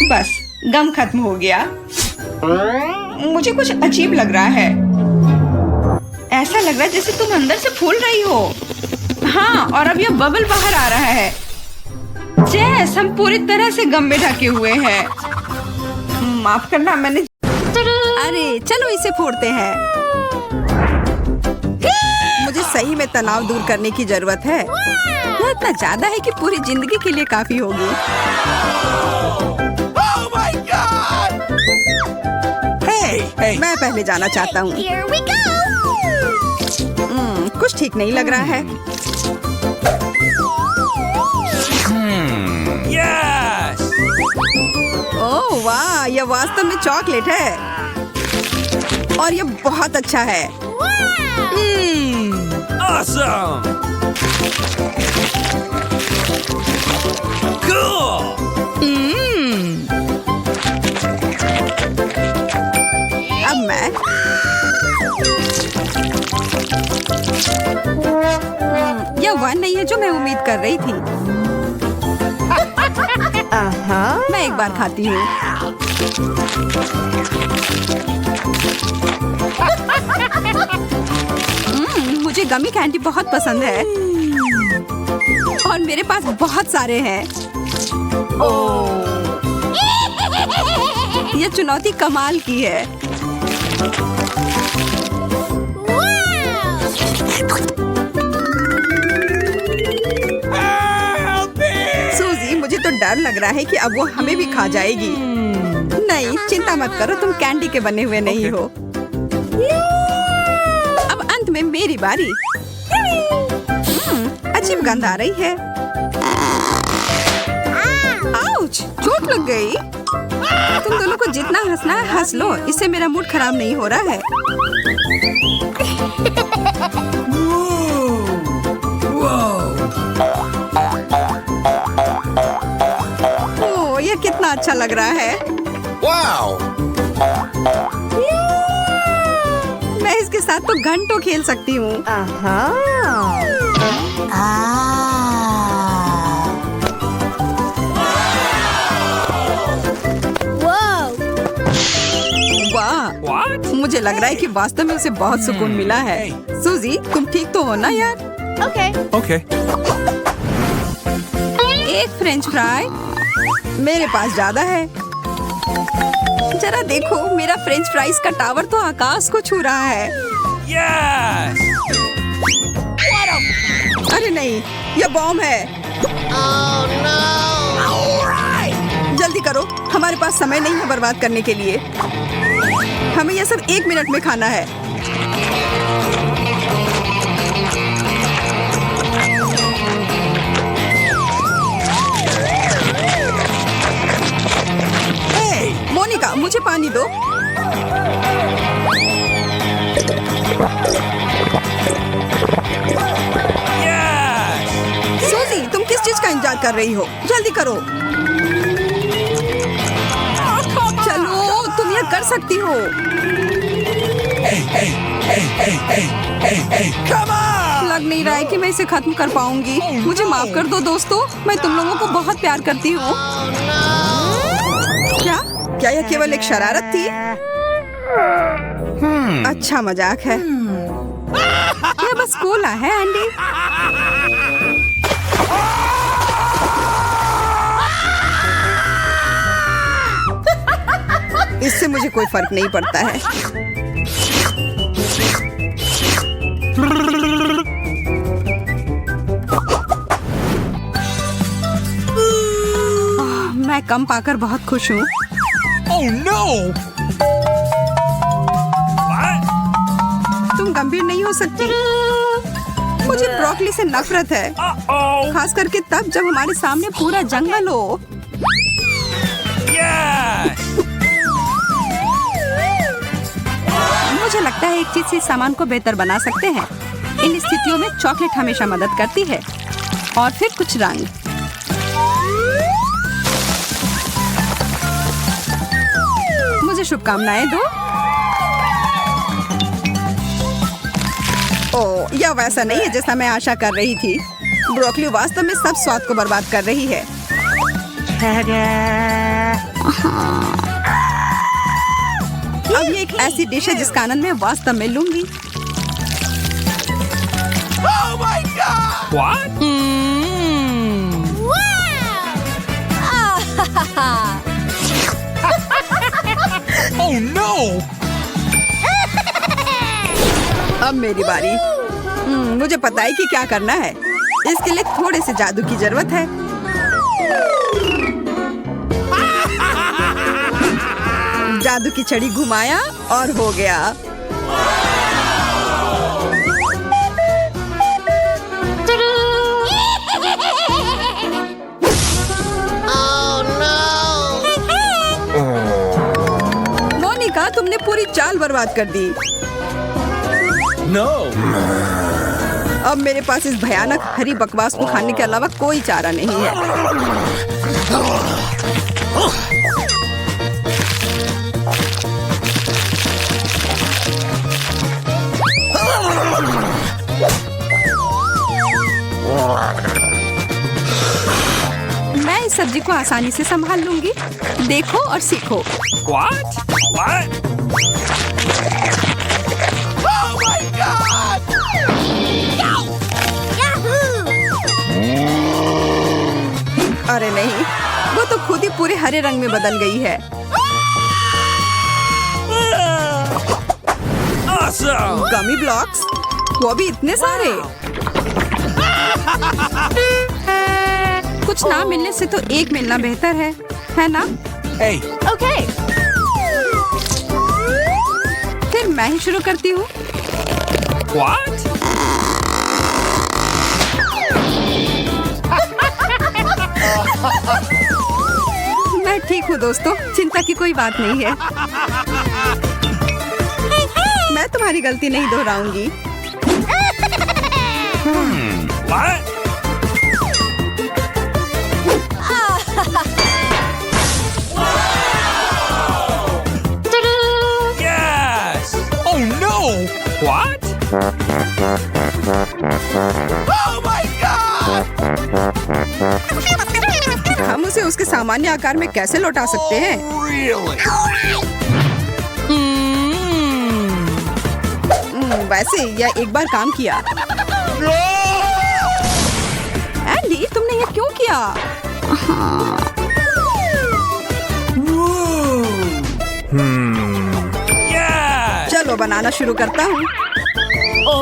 बस गम खत्म हो गया। मुझे कुछ अजीब लग रहा है। ऐसा लग रहा है जैसे तुम अंदर से फूल रही हो। हाँ, और अब यह बबल बाहर आ रहा है। जेस, हम पूरी तरह से गम में ढके हुए हैं। माफ करना, मैंने अरे चलो इसे फोड़ते हैं। मुझे सही में तनाव दूर करने की जरूरत है। यह इतना ज्यादा है कि पूरी जिंदगी के लिए काफी होगी। Oh my God! मैं पहले जाना चाहता हूँ। Here we go! कुछ ठीक नहीं लग रहा है। Yes! ओह वाह, यह वास्तव में चॉकलेट है और यह बहुत अच्छा है। Awesome! Cool! अब मैं यह वह नहीं है जो मैं उम्मीद कर रही थी। मैं एक बार खाती हूँ। मुझे गमी कैंडी बहुत पसंद है और मेरे पास बहुत सारे हैं। यह चुनौती कमाल की है। सूजी, मुझे तो डर लग रहा है कि अब वो हमें भी खा जाएगी। नहीं, चिंता मत करो, तुम कैंडी के बने हुए नहीं हो। अब अंत में मेरी बारी। अजीब गंध आ रही है। आउच, चोट लग गई। तुम दोनों को जितना हंसना है हंस लो, इससे मेरा मूड खराब नहीं हो रहा है। ओह, यह कितना अच्छा लग रहा है। Wow! मैं इसके साथ तो घंटों खेल सकती हूँ। Whoa! वाह, What? मुझे लग रहा है कि वास्तव में उसे बहुत सुकून मिला है। सूजी, तुम ठीक तो हो ना यार? Okay. Okay. एक फ्रेंच फ्राई, मेरे पास ज्यादा है। जरा देखो, मेरा फ्रेंच फ्राइज का टावर तो आकाश को छू रहा है। Yes! अरे नहीं, यह बॉम्ब है। Oh no! जल्दी करो, हमारे पास समय नहीं है बर्बाद करने के लिए। हमें यह सब 1 मिनट में खाना है। मोनिका, मुझे पानी दो। Yes! सूजी, तुम किस चीज का इंतजार कर रही हो? जल्दी करो। चलो, तुम यह कर सकती हो। Come on! लग नहीं रहा है कि मैं इसे खत्म कर पाऊंगी। मुझे माफ कर दो दोस्तों, मैं तुम लोगों को बहुत प्यार करती हूँ। क्या यह केवल एक शरारत थी? अच्छा मजाक है। यह बस कोला है एंडी। इससे मुझे कोई फर्क नहीं पड़ता है। मैं कम पाकर बहुत खुश हूँ। Oh no! What? तुम गंभीर नहीं हो सकती। मुझे ब्रोकली से नफरत है, Uh-oh! खास करके तब जब हमारे सामने पूरा जंगल हो। Yes! मुझे लगता है एक चीज से इस सामान को बेहतर बना सकते हैं। इन स्थितियों में चॉकलेट हमेशा मदद करती है। और फिर कुछ रंग। मुझे शुभकामनाएं दो। ओह, यह वैसा नहीं है जैसा मैं आशा कर रही थी। ब्रोकली वास्तव में सब स्वाद को बर्बाद कर रही है। अब ये एक ऐसी डिश है जिसका आनंद मैं वास्तव में लूंगी। Oh my god! What? Oh no! अब मेरी बारी। मुझे पता है कि क्या करना है। इसके लिए थोड़े से जादू की जरूरत है। जादू की छड़ी घुमाया और हो गया। Oh no! मोनिका, तुमने पूरी चाल बर्बाद कर दी। No. अब मेरे पास इस भयानक हरी बकवास को खाने के अलावा कोई चारा नहीं है। मैं इस सब्जी को आसानी से संभाल लूंगी। देखो और सीखो। What? What? Oh my God! अरे नहीं, वो तो खुद ही पूरे हरे रंग में बदल गई है। Awesome! गमी ब्लॉक्स, वो भी इतने सारे। कुछ ना मिलने से तो एक मिलना बेहतर है ना? Hey, okay. फिर मैं ही शुरू करती हूँ। what? मैं ठीक हूँ दोस्तों, चिंता की कोई बात नहीं है। मैं तुम्हारी गलती नहीं दोहराऊंगी। What? Yes! Oh no! What? Oh my God! हम उसे उसके सामान्य आकार में कैसे लौटा सकते हैं? Really? वैसे यह एक बार काम किया। एंडी, तुमने ये क्यों किया? Yes! चलो बनाना शुरू करता हूँ। Oh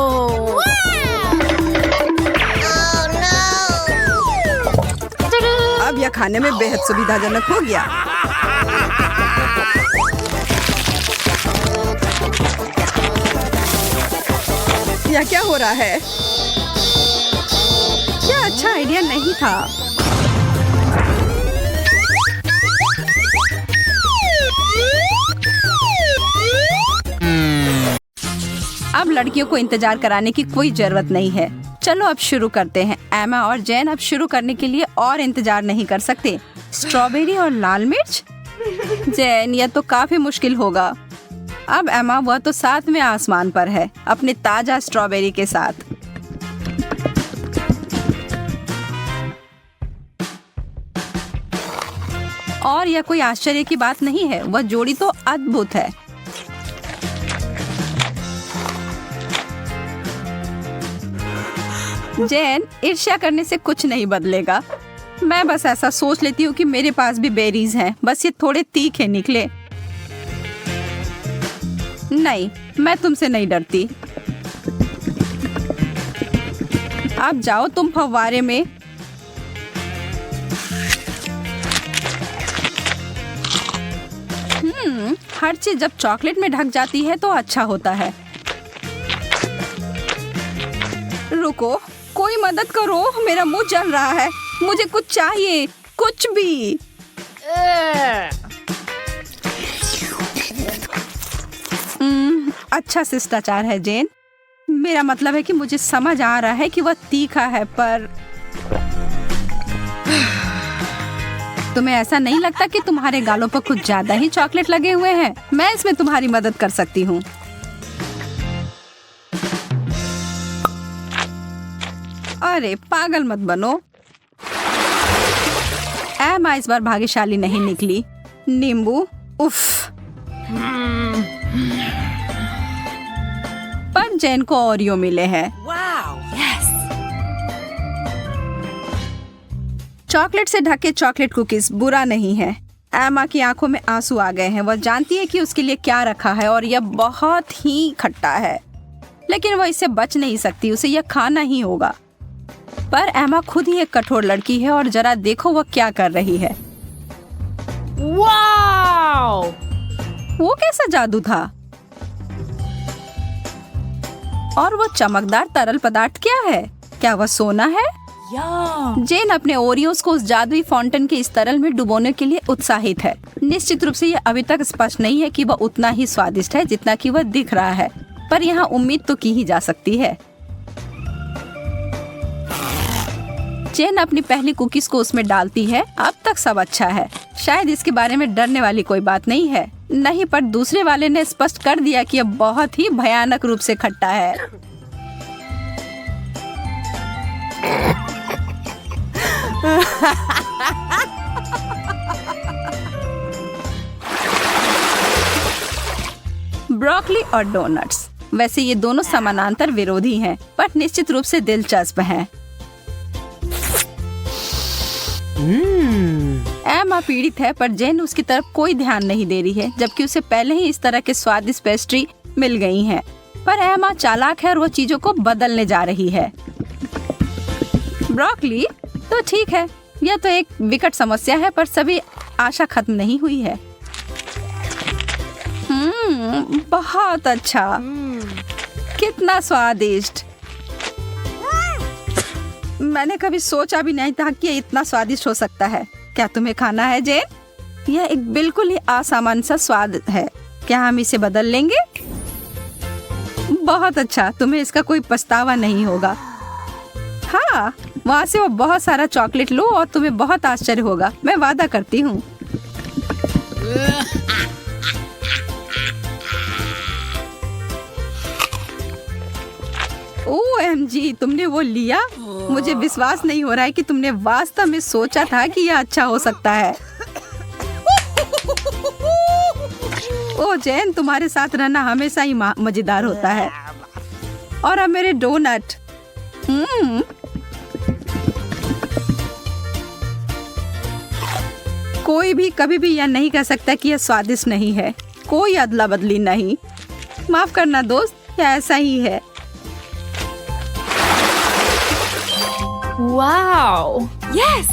no! अब यह खाने में बेहद सुविधाजनक हो गया। यह क्या हो रहा है? क्या अच्छा आइडिया नहीं था। अब लड़कियों को इंतजार कराने की कोई जरूरत नहीं है। चलो अब शुरू करते हैं। एमा और जैन अब शुरू करने के लिए और इंतजार नहीं कर सकते। स्ट्रॉबेरी और लाल मिर्च? जैन, यह तो काफी मुश्किल होगा। अब एमा, वह तो सातवें आसमान पर है अपने ताजा स्ट्रॉबेरी के साथ। और यह कोई आश्चर्य की बात नहीं है, वह जोड़ी तो अद्भुत है। जैन, ईर्ष्या करने से कुछ नहीं बदलेगा। मैं बस ऐसा सोच लेती हूँ कि मेरे पास भी बेरीज हैं, बस ये थोड़े तीखे निकले। नहीं, मैं तुमसे नहीं डरती। अब जाओ तुम फव्वारे में। हर चीज जब चॉकलेट में ढक जाती है तो अच्छा होता है। रुको, कोई मदद करो, मेरा मुंह जल रहा है। मुझे कुछ चाहिए, कुछ भी। अच्छा शिष्टाचार है जैन। मेरा मतलब है कि मुझे समझ आ रहा है कि वह तीखा है, पर तुम्हें ऐसा नहीं लगता कि तुम्हारे गालों पर कुछ ज्यादा ही चॉकलेट लगे हुए हैं? मैं इसमें तुम्हारी मदद कर सकती हूँ। अरे पागल मत बनो। एमा इस बार भाग्यशाली नहीं निकली। नींबू, उफ। पर जैन को ओरियो मिले हैं। चॉकलेट से ढके चॉकलेट कुकीज बुरा नहीं है। एमा की आंखों में आंसू आ गए हैं। वह जानती है कि उसके लिए क्या रखा है और यह बहुत ही खट्टा है, लेकिन वह इससे बच नहीं सकती, उसे यह खाना ही होगा। पर एमा खुद ही एक कठोर लड़की है और जरा देखो वह क्या कर रही है। Wow! वो कैसा जादू था? और वो चमकदार तरल पदार्थ क्या है? क्या वह सोना है? जेन अपने ओरियोस को उस जादुई फाउंटेन के इस तरल में डुबोने के लिए उत्साहित है। निश्चित रूप से यह अभी तक स्पष्ट नहीं है कि वह उतना ही स्वादिष्ट है जितना कि वह दिख रहा है, पर यहाँ उम्मीद तो की ही जा सकती है। जेन अपनी पहली कुकीज को उसमें डालती है। अब तक सब अच्छा है, शायद इसके बारे में डरने वाली कोई बात नहीं है। नहीं, पर दूसरे वाले ने स्पष्ट कर दिया कि यह बहुत ही भयानक रूप से खट्टा है। ब्रोकली और डोनट्स, वैसे ये दोनों समानांतर विरोधी हैं, पर निश्चित रूप से दिलचस्प हैं। एमा पीड़ित है, पर जेन उसकी तरफ कोई ध्यान नहीं दे रही है, जबकि उसे पहले ही इस तरह के स्वादिष्ट पेस्ट्री मिल गई हैं। पर एमा चालाक है और वो चीजों को बदलने जा रही है। ब्रोकली तो ठीक है, यह तो एक विकट समस्या है, पर सभी आशा खत्म नहीं हुई है। बहुत अच्छा, कितना स्वादिष्ट। मैंने कभी सोचा भी नहीं था कि ये इतना स्वादिष्ट हो सकता है। क्या तुम्हें खाना है जेन? यह एक बिल्कुल ही असामान्य सा स्वाद है। क्या हम इसे बदल लेंगे? बहुत अच्छा, तुम्हें इसका कोई पछतावा नहीं होगा। हाँ, वहाँ से वो बहुत सारा चॉकलेट लो और तुम्हें बहुत आश्चर्य होगा, मैं वादा करती हूँ। OMG, तुमने वो लिया? मुझे विश्वास नहीं हो रहा है कि तुमने वास्तव में सोचा था कि यह अच्छा हो सकता है। ओह जैन, तुम्हारे साथ रहना हमेशा ही मजेदार होता है। और अब मेरे डोनट। कोई भी कभी भी यह नहीं कह सकता कि यह स्वादिष्ट नहीं है। कोई अदला बदली नहीं। माफ करना दोस्त, यह ऐसा ही है। Wow, yes.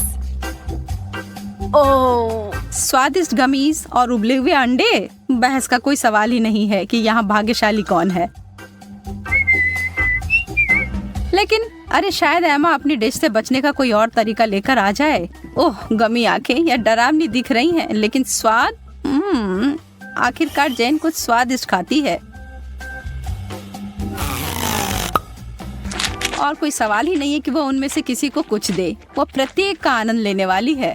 ओह, स्वादिष्ट गमीज और उबले हुए अंडे, बहस का कोई सवाल ही नहीं है कि यहाँ भाग्यशाली कौन है। लेकिन अरे शायद एमा अपनी डिश से बचने का कोई और तरीका लेकर आ जाए। ओह, गमी आंखें यह डरावनी दिख रही हैं, लेकिन स्वाद, आखिरकार जैन कुछ स्वादिष्ट खाती है। और कोई सवाल ही नहीं है कि वो उनमें से किसी को कुछ दे। वो प्रत्येक का आनंद लेने वाली है।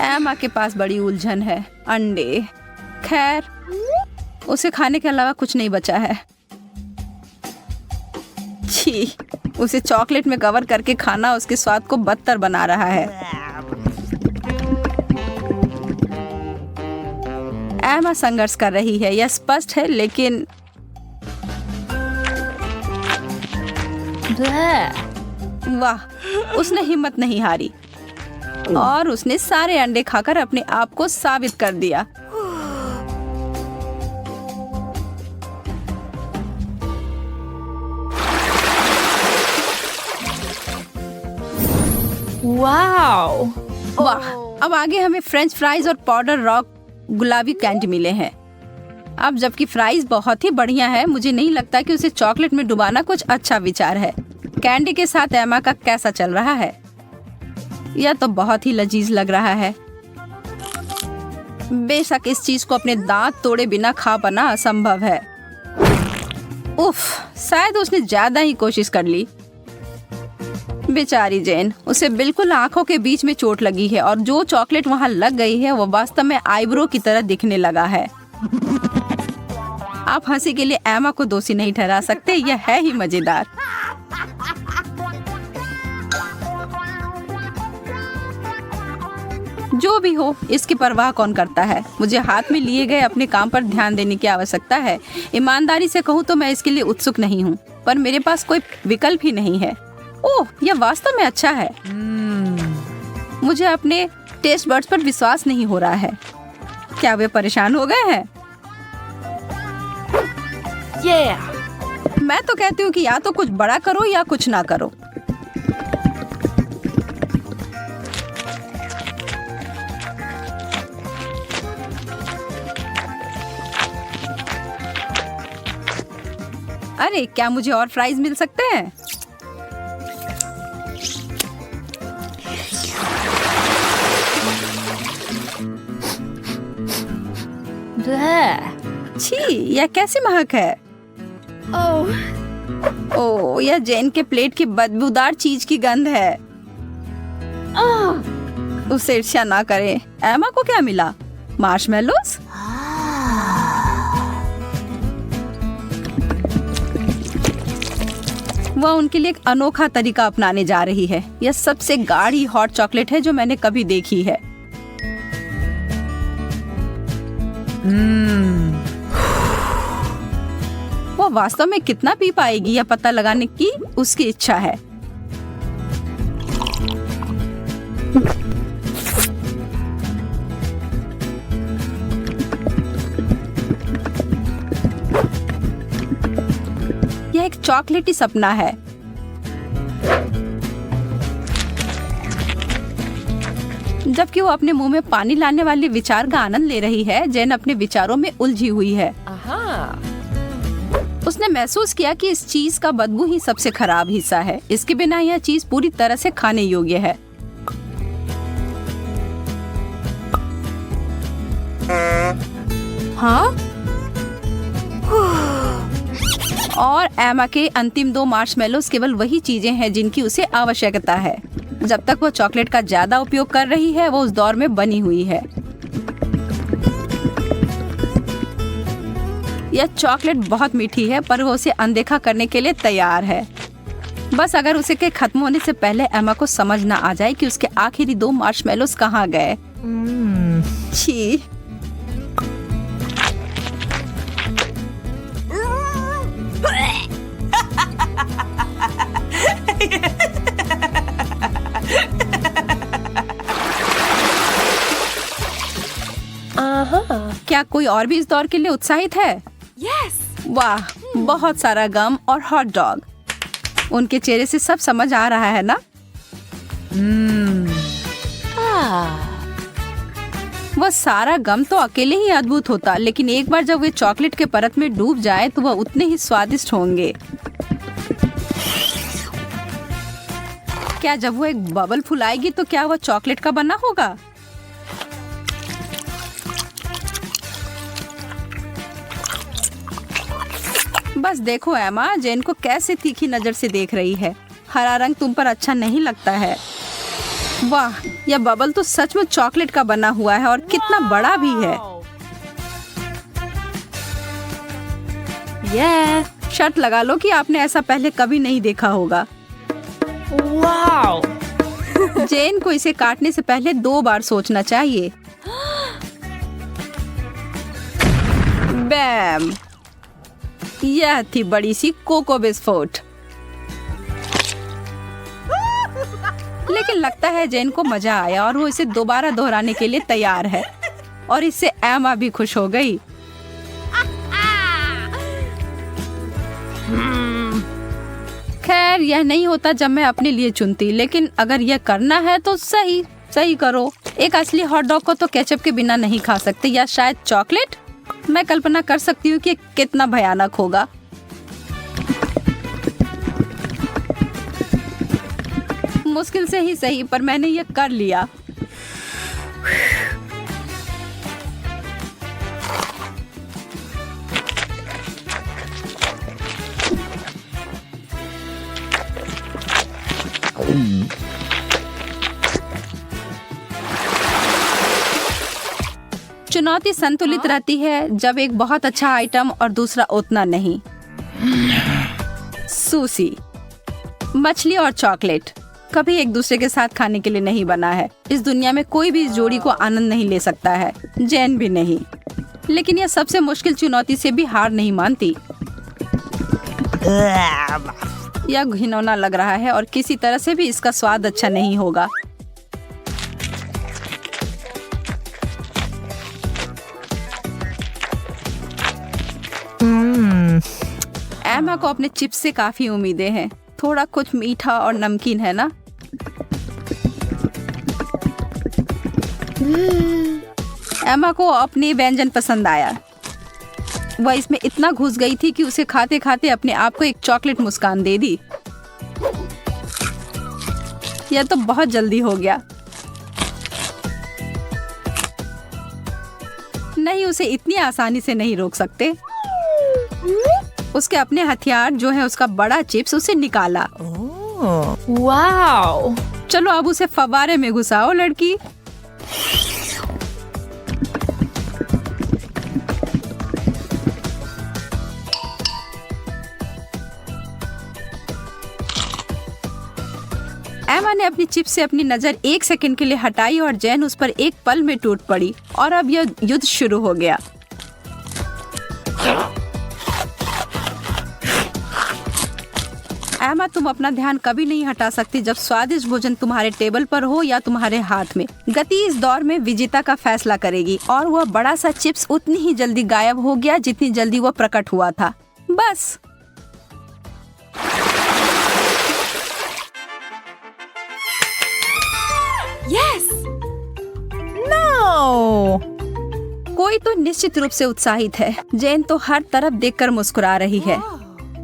एमा के पास बड़ी उलझन है। अंडे, खैर उसे खाने के अलावा कुछ नहीं बचा है। छी, उसे चॉकलेट में कवर करके खाना उसके स्वाद को बदतर बना रहा है। एमा संघर्ष कर रही है, यह स्पष्ट है, लेकिन वाह, उसने हिम्मत नहीं हारी और उसने सारे अंडे खाकर अपने आप को साबित कर दिया। वाओ, वाह, अब आगे हमें फ्रेंच फ्राइज और पाउडर रॉक गुलाबी कैंडी मिले हैं। अब जबकि फ्राइज बहुत ही बढ़िया है, मुझे नहीं लगता कि उसे चॉकलेट में डुबाना कुछ अच्छा विचार है। कैंडी के साथ एमा का कैसा चल रहा है? यह तो बहुत ही लजीज लग रहा है। बेशक इस चीज को अपने दांत तोड़े बिना खा पाना असंभव है। उफ, शायद उसने ज्यादा ही कोशिश कर ली। बेचारी जैन, उसे बिल्कुल आंखों के बीच में चोट लगी है और जो चॉकलेट वहां लग गई है वो वास्तव में आईब्रो की तरह दिखने लगा है। आप हंसी के लिए एमा को दोषी नहीं ठहरा सकते, यह है ही मजेदार। जो भी हो, इसकी परवाह कौन करता है। मुझे हाथ में लिए गए अपने काम पर ध्यान देने की आवश्यकता है। ईमानदारी से कहूँ तो मैं इसके लिए उत्सुक नहीं हूँ, पर मेरे पास कोई विकल्प ही नहीं है। ओह, यह वास्तव में अच्छा है। मुझे अपने टेस्ट बड्स पर विश्वास नहीं हो रहा है। क्या वे परेशान हो गए हैं? मैं तो कहती हूँ कि या तो कुछ बड़ा करो या कुछ ना करो। अरे क्या मुझे और फ्राइज मिल सकते हैं? छी, यह कैसी महक है? ओह, यह जेन के प्लेट की बदबूदार चीज की गंध है। उसे ईर्ष्या ना करें। एमा को क्या मिला? मार्शमेलोस? वह उनके लिए एक अनोखा तरीका अपनाने जा रही है। यह सबसे गाढ़ी हॉट चॉकलेट है जो मैंने कभी देखी है। वो वास्तव में कितना पी पाएगी यह पता लगाने की उसकी इच्छा है। यह एक चॉकलेटी सपना है। जबकि वो अपने मुंह में पानी लाने वाले विचार का आनंद ले रही है, जेन अपने विचारों में उलझी हुई है। उसने महसूस किया कि इस चीज का बदबू ही सबसे खराब हिस्सा है। इसके बिना यह चीज पूरी तरह से खाने योग्य है। हाँ? और एमा के अंतिम 2 मार्शमेलोस केवल वही चीजें हैं जिनकी उसे आवश्यकता है। जब तक वो चॉकलेट का ज्यादा उपयोग कर रही है, वो उस दौर में बनी हुई है। यह चॉकलेट बहुत मीठी है, पर वो उसे अनदेखा करने के लिए तैयार है। बस अगर उसे के खत्म होने से पहले एमा को समझ ना आ जाए कि उसके आखिरी 2 मार्शमेलोस कहाँ गए। छी। क्या कोई और भी इस दौर के लिए उत्साहित है? Yes! वाह, बहुत सारा गम और हॉट डॉग। उनके चेहरे से सब समझ आ रहा है ना? वह सारा गम तो अकेले ही अद्भुत होता, लेकिन एक बार जब वे चॉकलेट के परत में डूब जाए तो वह उतने ही स्वादिष्ट होंगे। क्या जब वो एक बबल फुलाएगी तो क्या वह चॉकलेट का बना होगा? बस देखो एमा, जेन को कैसे तीखी नजर से देख रही है। हरा रंग तुम पर अच्छा नहीं लगता है। वाह, यह बबल तो सच में चॉकलेट का बना हुआ है और कितना बड़ा भी है। शर्त लगा लो कि आपने ऐसा पहले कभी नहीं देखा होगा। Wow! जेन को इसे काटने से पहले 2 बार सोचना चाहिए। बैम! यह थी बड़ी सी कोको बिस्कुट। लेकिन लगता है जेन को मजा आया और वो इसे दोबारा दोहराने के लिए तैयार है। और इससे एमा भी खुश हो गई। खैर, यह नहीं होता जब मैं अपने लिए चुनती, लेकिन अगर यह करना है तो सही करो। एक असली हॉट डॉग को तो केचप के बिना नहीं खा सकते, या शायद चॉकलेट। मैं कल्पना कर सकती हूँ कि कितना भयानक होगा। मुश्किल से ही सही, पर मैंने ये कर लिया। चुनौती संतुलित रहती है, जब एक बहुत अच्छा आइटम और दूसरा उतना नहीं। सूसी, मछली और चॉकलेट कभी एक दूसरे के साथ खाने के लिए नहीं बना है। इस दुनिया में कोई भी इस जोड़ी को आनंद नहीं ले सकता है, जैन भी नहीं। लेकिन यह सबसे मुश्किल चुनौती से भी हार नहीं मानती। यह घिनौना लग रहा है और किसी तरह से भी इसका स्वाद अच्छा नहीं होगा। एमा को अपने चिप्स से काफी उम्मीदें हैं। थोड़ा कुछ मीठा और नमकीन है ना? एमा को अपनी व्यंजन पसंद आया। वह इसमें इतना घुस गई थी कि उसे खाते खाते अपने आप को एक चॉकलेट मुस्कान दे दी। यह तो बहुत जल्दी हो गया। नहीं, उसे इतनी आसानी से नहीं रोक सकते। उसके अपने हथियार जो है उसका बड़ा चिप्स उसे निकाला। Wow. चलो अब उसे फव्वारे में घुसाओ लड़की। एमा ने अपनी चिप से अपनी नजर 1 सेकंड के लिए हटाई और जैन उस पर एक पल में टूट पड़ी और अब यह युद्ध शुरू हो गया। एमा, तुम अपना ध्यान कभी नहीं हटा सकती जब स्वादिष्ट भोजन तुम्हारे टेबल पर हो या तुम्हारे हाथ में। गति इस दौर में विजेता का फैसला करेगी और वह बड़ा सा चिप्स उतनी ही जल्दी गायब हो गया जितनी जल्दी वह प्रकट हुआ था। बस। Yes. No. कोई तो निश्चित रूप से उत्साहित है। जेन तो हर तरफ देखकर मुस्कुरा रही है।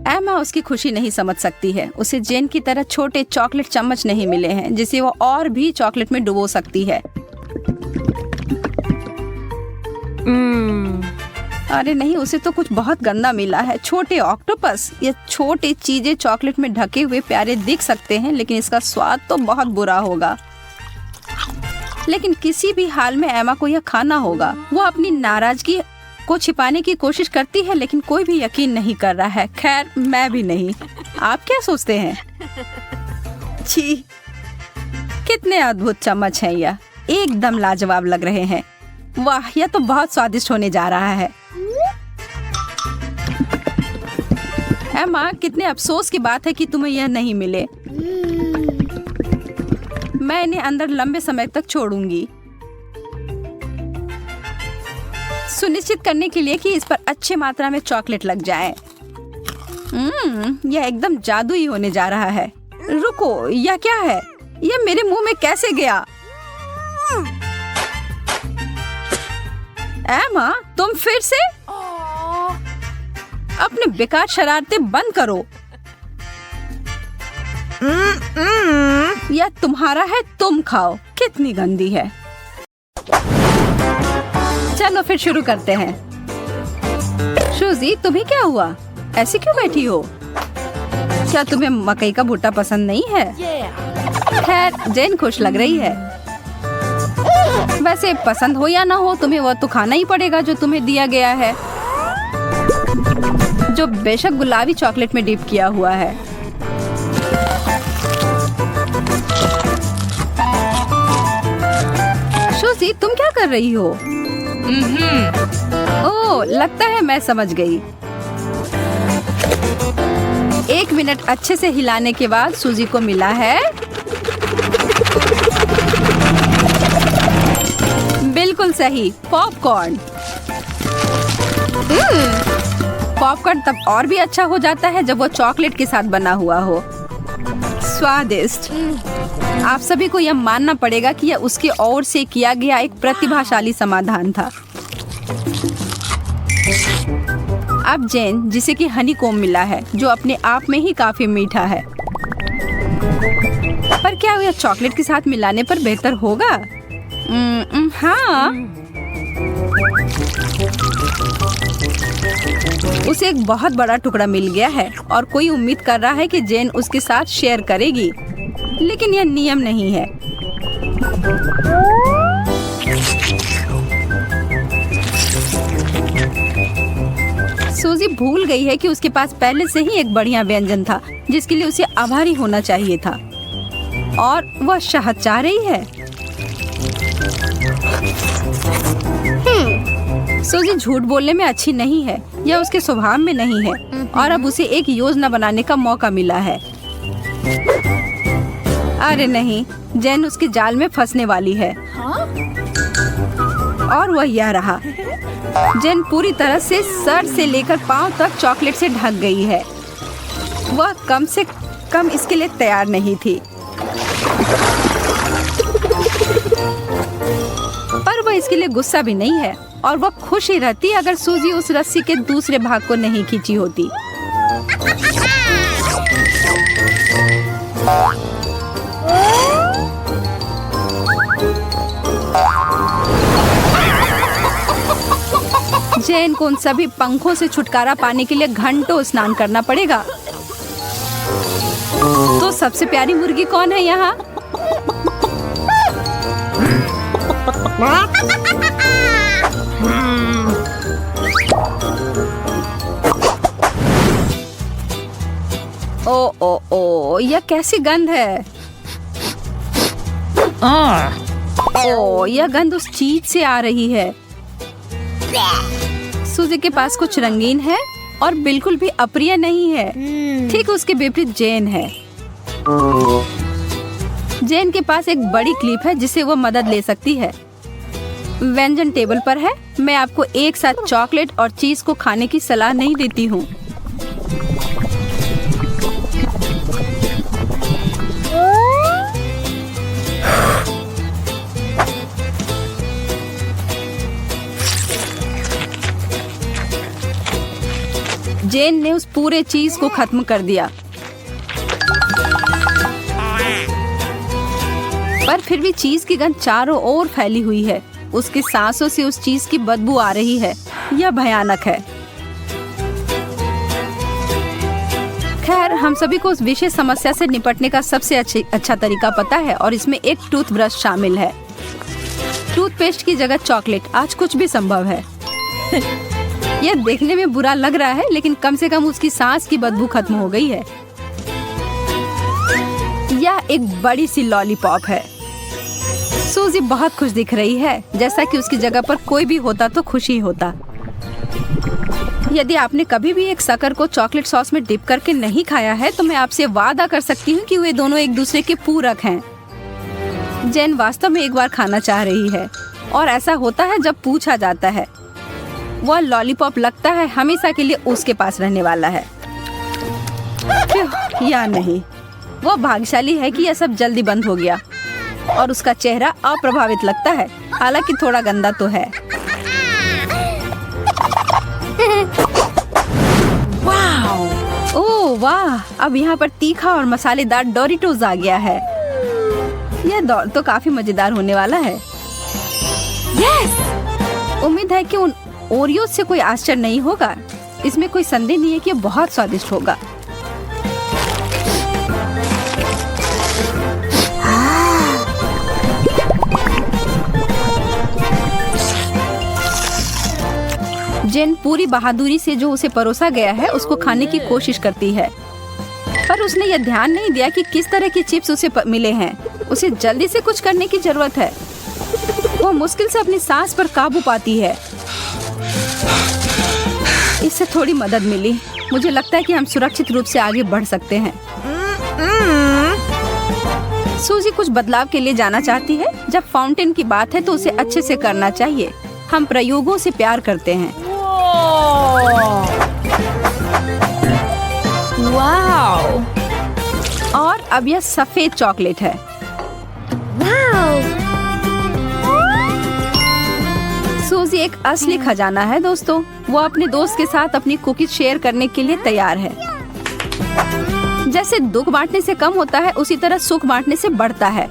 एमा उसकी खुशी नहीं समझ सकती है। उसे जेन की तरह छोटे चॉकलेट चम्मच नहीं मिले हैं जिसे वो और भी चॉकलेट में डुबो सकती है। अरे नहीं, उसे तो कुछ बहुत गंदा मिला है। छोटे ऑक्टोपस। ये छोटी चीजें चॉकलेट में ढके हुए प्यारे दिख सकते हैं लेकिन इसका स्वाद तो बहुत बुरा होगा। लेकिन किसी भी हाल में एमा को यह खाना होगा। वो अपनी नाराजगी को छिपाने की कोशिश करती है लेकिन कोई भी यकीन नहीं कर रहा है। खैर, मैं भी नहीं। आप क्या सोचते हैं? छी, कितने अद्भुत चम्मच हैं यह। एकदम लाजवाब लग रहे हैं। वाह, यह तो बहुत स्वादिष्ट होने जा रहा है। एमा, कितने अफसोस की बात है कि तुम्हें यह नहीं मिले। मैं इन्हें अंदर लंबे समय तक छोड़ूंगी, सुनिश्चित करने के लिए कि इस पर अच्छी मात्रा में चॉकलेट लग जाए। यह एकदम जादुई होने जा रहा है। रुको, यह क्या है? यह मेरे मुंह में कैसे गया? एमा, तुम फिर से? अपने बेकार शरारतें बंद करो। यह तुम्हारा है, तुम खाओ। कितनी गंदी है। चलो फिर शुरू करते हैं। शूजी, तुम्हें क्या हुआ? ऐसे क्यों बैठी हो? क्या तुम्हें मकई का भुट्टा पसंद नहीं है? खैर, जेन खुश लग रही है। वैसे पसंद हो या ना हो, तुम्हें वह तो खाना ही पड़ेगा जो तुम्हें दिया गया है, जो बेशक गुलाबी चॉकलेट में डिप किया हुआ है। शूजी, तुम क्या कर रही हो? ओह, लगता है मैं समझ गई। 1 मिनट अच्छे से हिलाने के बाद सूजी को मिला है बिल्कुल सही, पॉपकॉर्न। पॉपकॉर्न तब और भी अच्छा हो जाता है जब वो चॉकलेट के साथ बना हुआ हो। स्वादिष्ट। आप सभी को यह मानना पड़ेगा कि यह उसकी ओर से किया गया एक प्रतिभाशाली समाधान था। अब जेन, जिसे कि हनी कोम मिला है, जो अपने आप में ही काफी मीठा है, पर क्या यह चॉकलेट के साथ मिलाने पर बेहतर होगा? हाँ। उसे एक बहुत बड़ा टुकड़ा मिल गया है और कोई उम्मीद कर रहा है कि जेन उसके साथ शेयर करेगी, लेकिन यह नियम नहीं है। सूजी भूल गई है कि उसके पास पहले से ही एक बढ़िया व्यंजन था जिसके लिए उसे आभारी होना चाहिए था, और वह शहद चाह रही है। सूजी झूठ बोलने में अच्छी नहीं है, यह उसके स्वभाव में नहीं है, और अब उसे एक योजना बनाने का मौका मिला है। अरे नहीं, जेन उसके जाल में फंसने वाली है। और वह यह रहा। जेन पूरी तरह से सर से लेकर पांव तक चॉकलेट से ढक गई है। वह कम से कम इसके लिए तैयार नहीं थी, पर वह इसके लिए गुस्सा भी नहीं है। और वह खुश ही रहती अगर सूजी उस रस्सी के दूसरे भाग को नहीं खींची होती। जैन को उन सभी पंखों से छुटकारा पाने के लिए घंटों स्नान करना पड़ेगा। तो सबसे प्यारी मुर्गी कौन है यहाँ? ओ ओ ओ, यह कैसी गंध है? ओ, यह गंध उस चीज से आ रही है। सूजी के पास कुछ रंगीन है और बिल्कुल भी अप्रिय नहीं है। ठीक उसके विपरीत जैन है। जैन के पास एक बड़ी क्लिप है जिससे वो मदद ले सकती है। व्यंजन टेबल पर है। मैं आपको एक साथ चॉकलेट और चीज को खाने की सलाह नहीं देती हूँ। जैन ने उस पूरे चीज को खत्म कर दिया, पर फिर भी चीज की गंध चारों ओर फैली हुई है। उसकी सांसों से उस चीज की बदबू आ रही है। यह भयानक है। खैर, हम सभी को उस विशेष समस्या से निपटने का सबसे अच्छा तरीका पता है और इसमें एक टूथब्रश शामिल है। टूथपेस्ट की जगह चॉकलेट, आज कुछ भी संभव है। यह देखने में बुरा लग रहा है, लेकिन कम से कम उसकी सांस की बदबू खत्म हो गई है। यह एक बड़ी सी लॉलीपॉप है। सूजी बहुत खुश दिख रही है, जैसा कि उसकी जगह पर कोई भी होता तो खुश ही होता। यदि आपने कभी भी एक शक्कर को चॉकलेट सॉस में डिप करके नहीं खाया है, तो मैं आपसे वादा कर सकती हूँ कि वे दोनों एक दूसरे के पूरक हैं। जैन वास्तव में एक बार खाना चाह रही है, और ऐसा होता है जब पूछा जाता है। वह लॉलीपॉप लगता है हमेशा के लिए उसके पास रहने वाला है। या नहीं, वह भाग्यशाली है कि यह सब जल्दी बंद हो गया और उसका चेहरा अप्रभावित लगता है, हालांकि थोड़ा गंदा तो है। ओह वाह, अब यहाँ पर तीखा और मसालेदार डोरिटोज आ गया है। यह दौर तो काफी मजेदार होने वाला है। उम्मीद है कि उन ओरियो से कोई आश्चर्य नहीं होगा। इसमें कोई संदेह नहीं है कि यह बहुत स्वादिष्ट होगा। जैन पूरी बहादुरी से जो उसे परोसा गया है उसको खाने की कोशिश करती है, पर उसने यह ध्यान नहीं दिया कि किस तरह के चिप्स उसे मिले हैं। उसे जल्दी से कुछ करने की जरूरत है। वो मुश्किल से अपनी सांस पर काबू पाती है। इससे थोड़ी मदद मिली। मुझे लगता है कि हम सुरक्षित रूप से आगे बढ़ सकते हैं। सूजी कुछ बदलाव के लिए जाना चाहती है। जब फाउंटेन की बात है तो उसे अच्छे से करना चाहिए। हम प्रयोगों से प्यार करते हैं। वाओ! और अब यह सफेद चॉकलेट है। सूजी एक असली खजाना है दोस्तों। वो अपने दोस्त के साथ अपनी कुकीज शेयर करने के लिए तैयार है। जैसे दुख बांटने से कम होता है, उसी तरह सुख बांटने से बढ़ता है।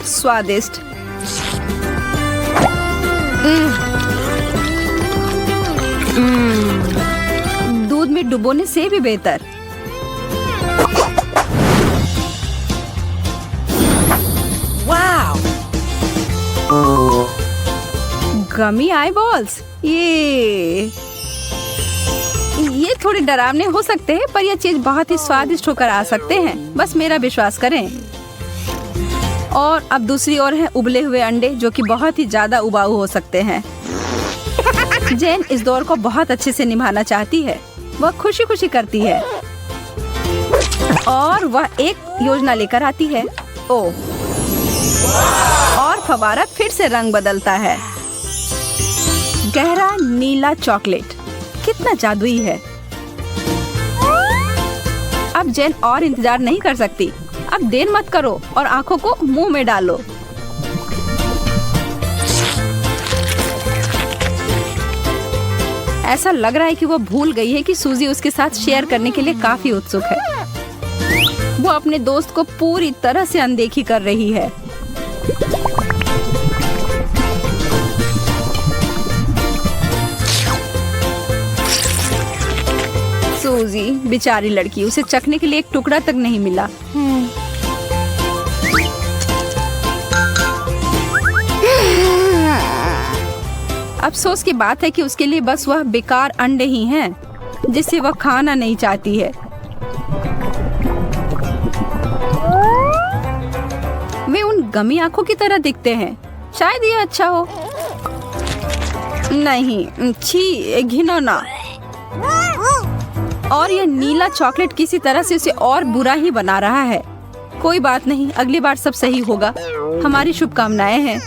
स्वादिष्ट। दूध में डुबोने से भी बेहतर। वाओ! गमी आई बॉल्स। ये थोड़े डरावने हो सकते हैं, पर यह चीज बहुत ही स्वादिष्ट होकर आ सकते हैं। बस मेरा विश्वास करें। और अब दूसरी ओर है उबले हुए अंडे, जो कि बहुत ही ज्यादा उबाऊ हो सकते हैं। जैन इस दौर को बहुत अच्छे से निभाना चाहती है। वह खुशी खुशी करती है और वह एक योजना लेकर आती है। ओह, और फव्वारा फिर से रंग बदलता है। गहरा नीला चॉकलेट कितना जादुई है। अब जेन और इंतजार नहीं कर सकती। अब देर मत करो और आंखों को मुंह में डालो। ऐसा लग रहा है कि वो भूल गई है कि सूजी उसके साथ शेयर करने के लिए काफी उत्सुक है। वो अपने दोस्त को पूरी तरह से अनदेखी कर रही है। सूजी बेचारी लड़की, उसे चखने के लिए एक टुकड़ा तक नहीं मिला। अफसोस की बात है कि उसके लिए बस वह बेकार अंडे ही हैं, जिसे वह खाना नहीं चाहती है। वे उन गमी आंखों की तरह दिखते हैं। शायद ये अच्छा हो। नहीं, छी, घिनौना। और यह नीला चॉकलेट किसी तरह से उसे और बुरा ही बना रहा है। कोई बात नहीं, अगली बार सब सही होगा। हमारी शुभकामनाएं हैं।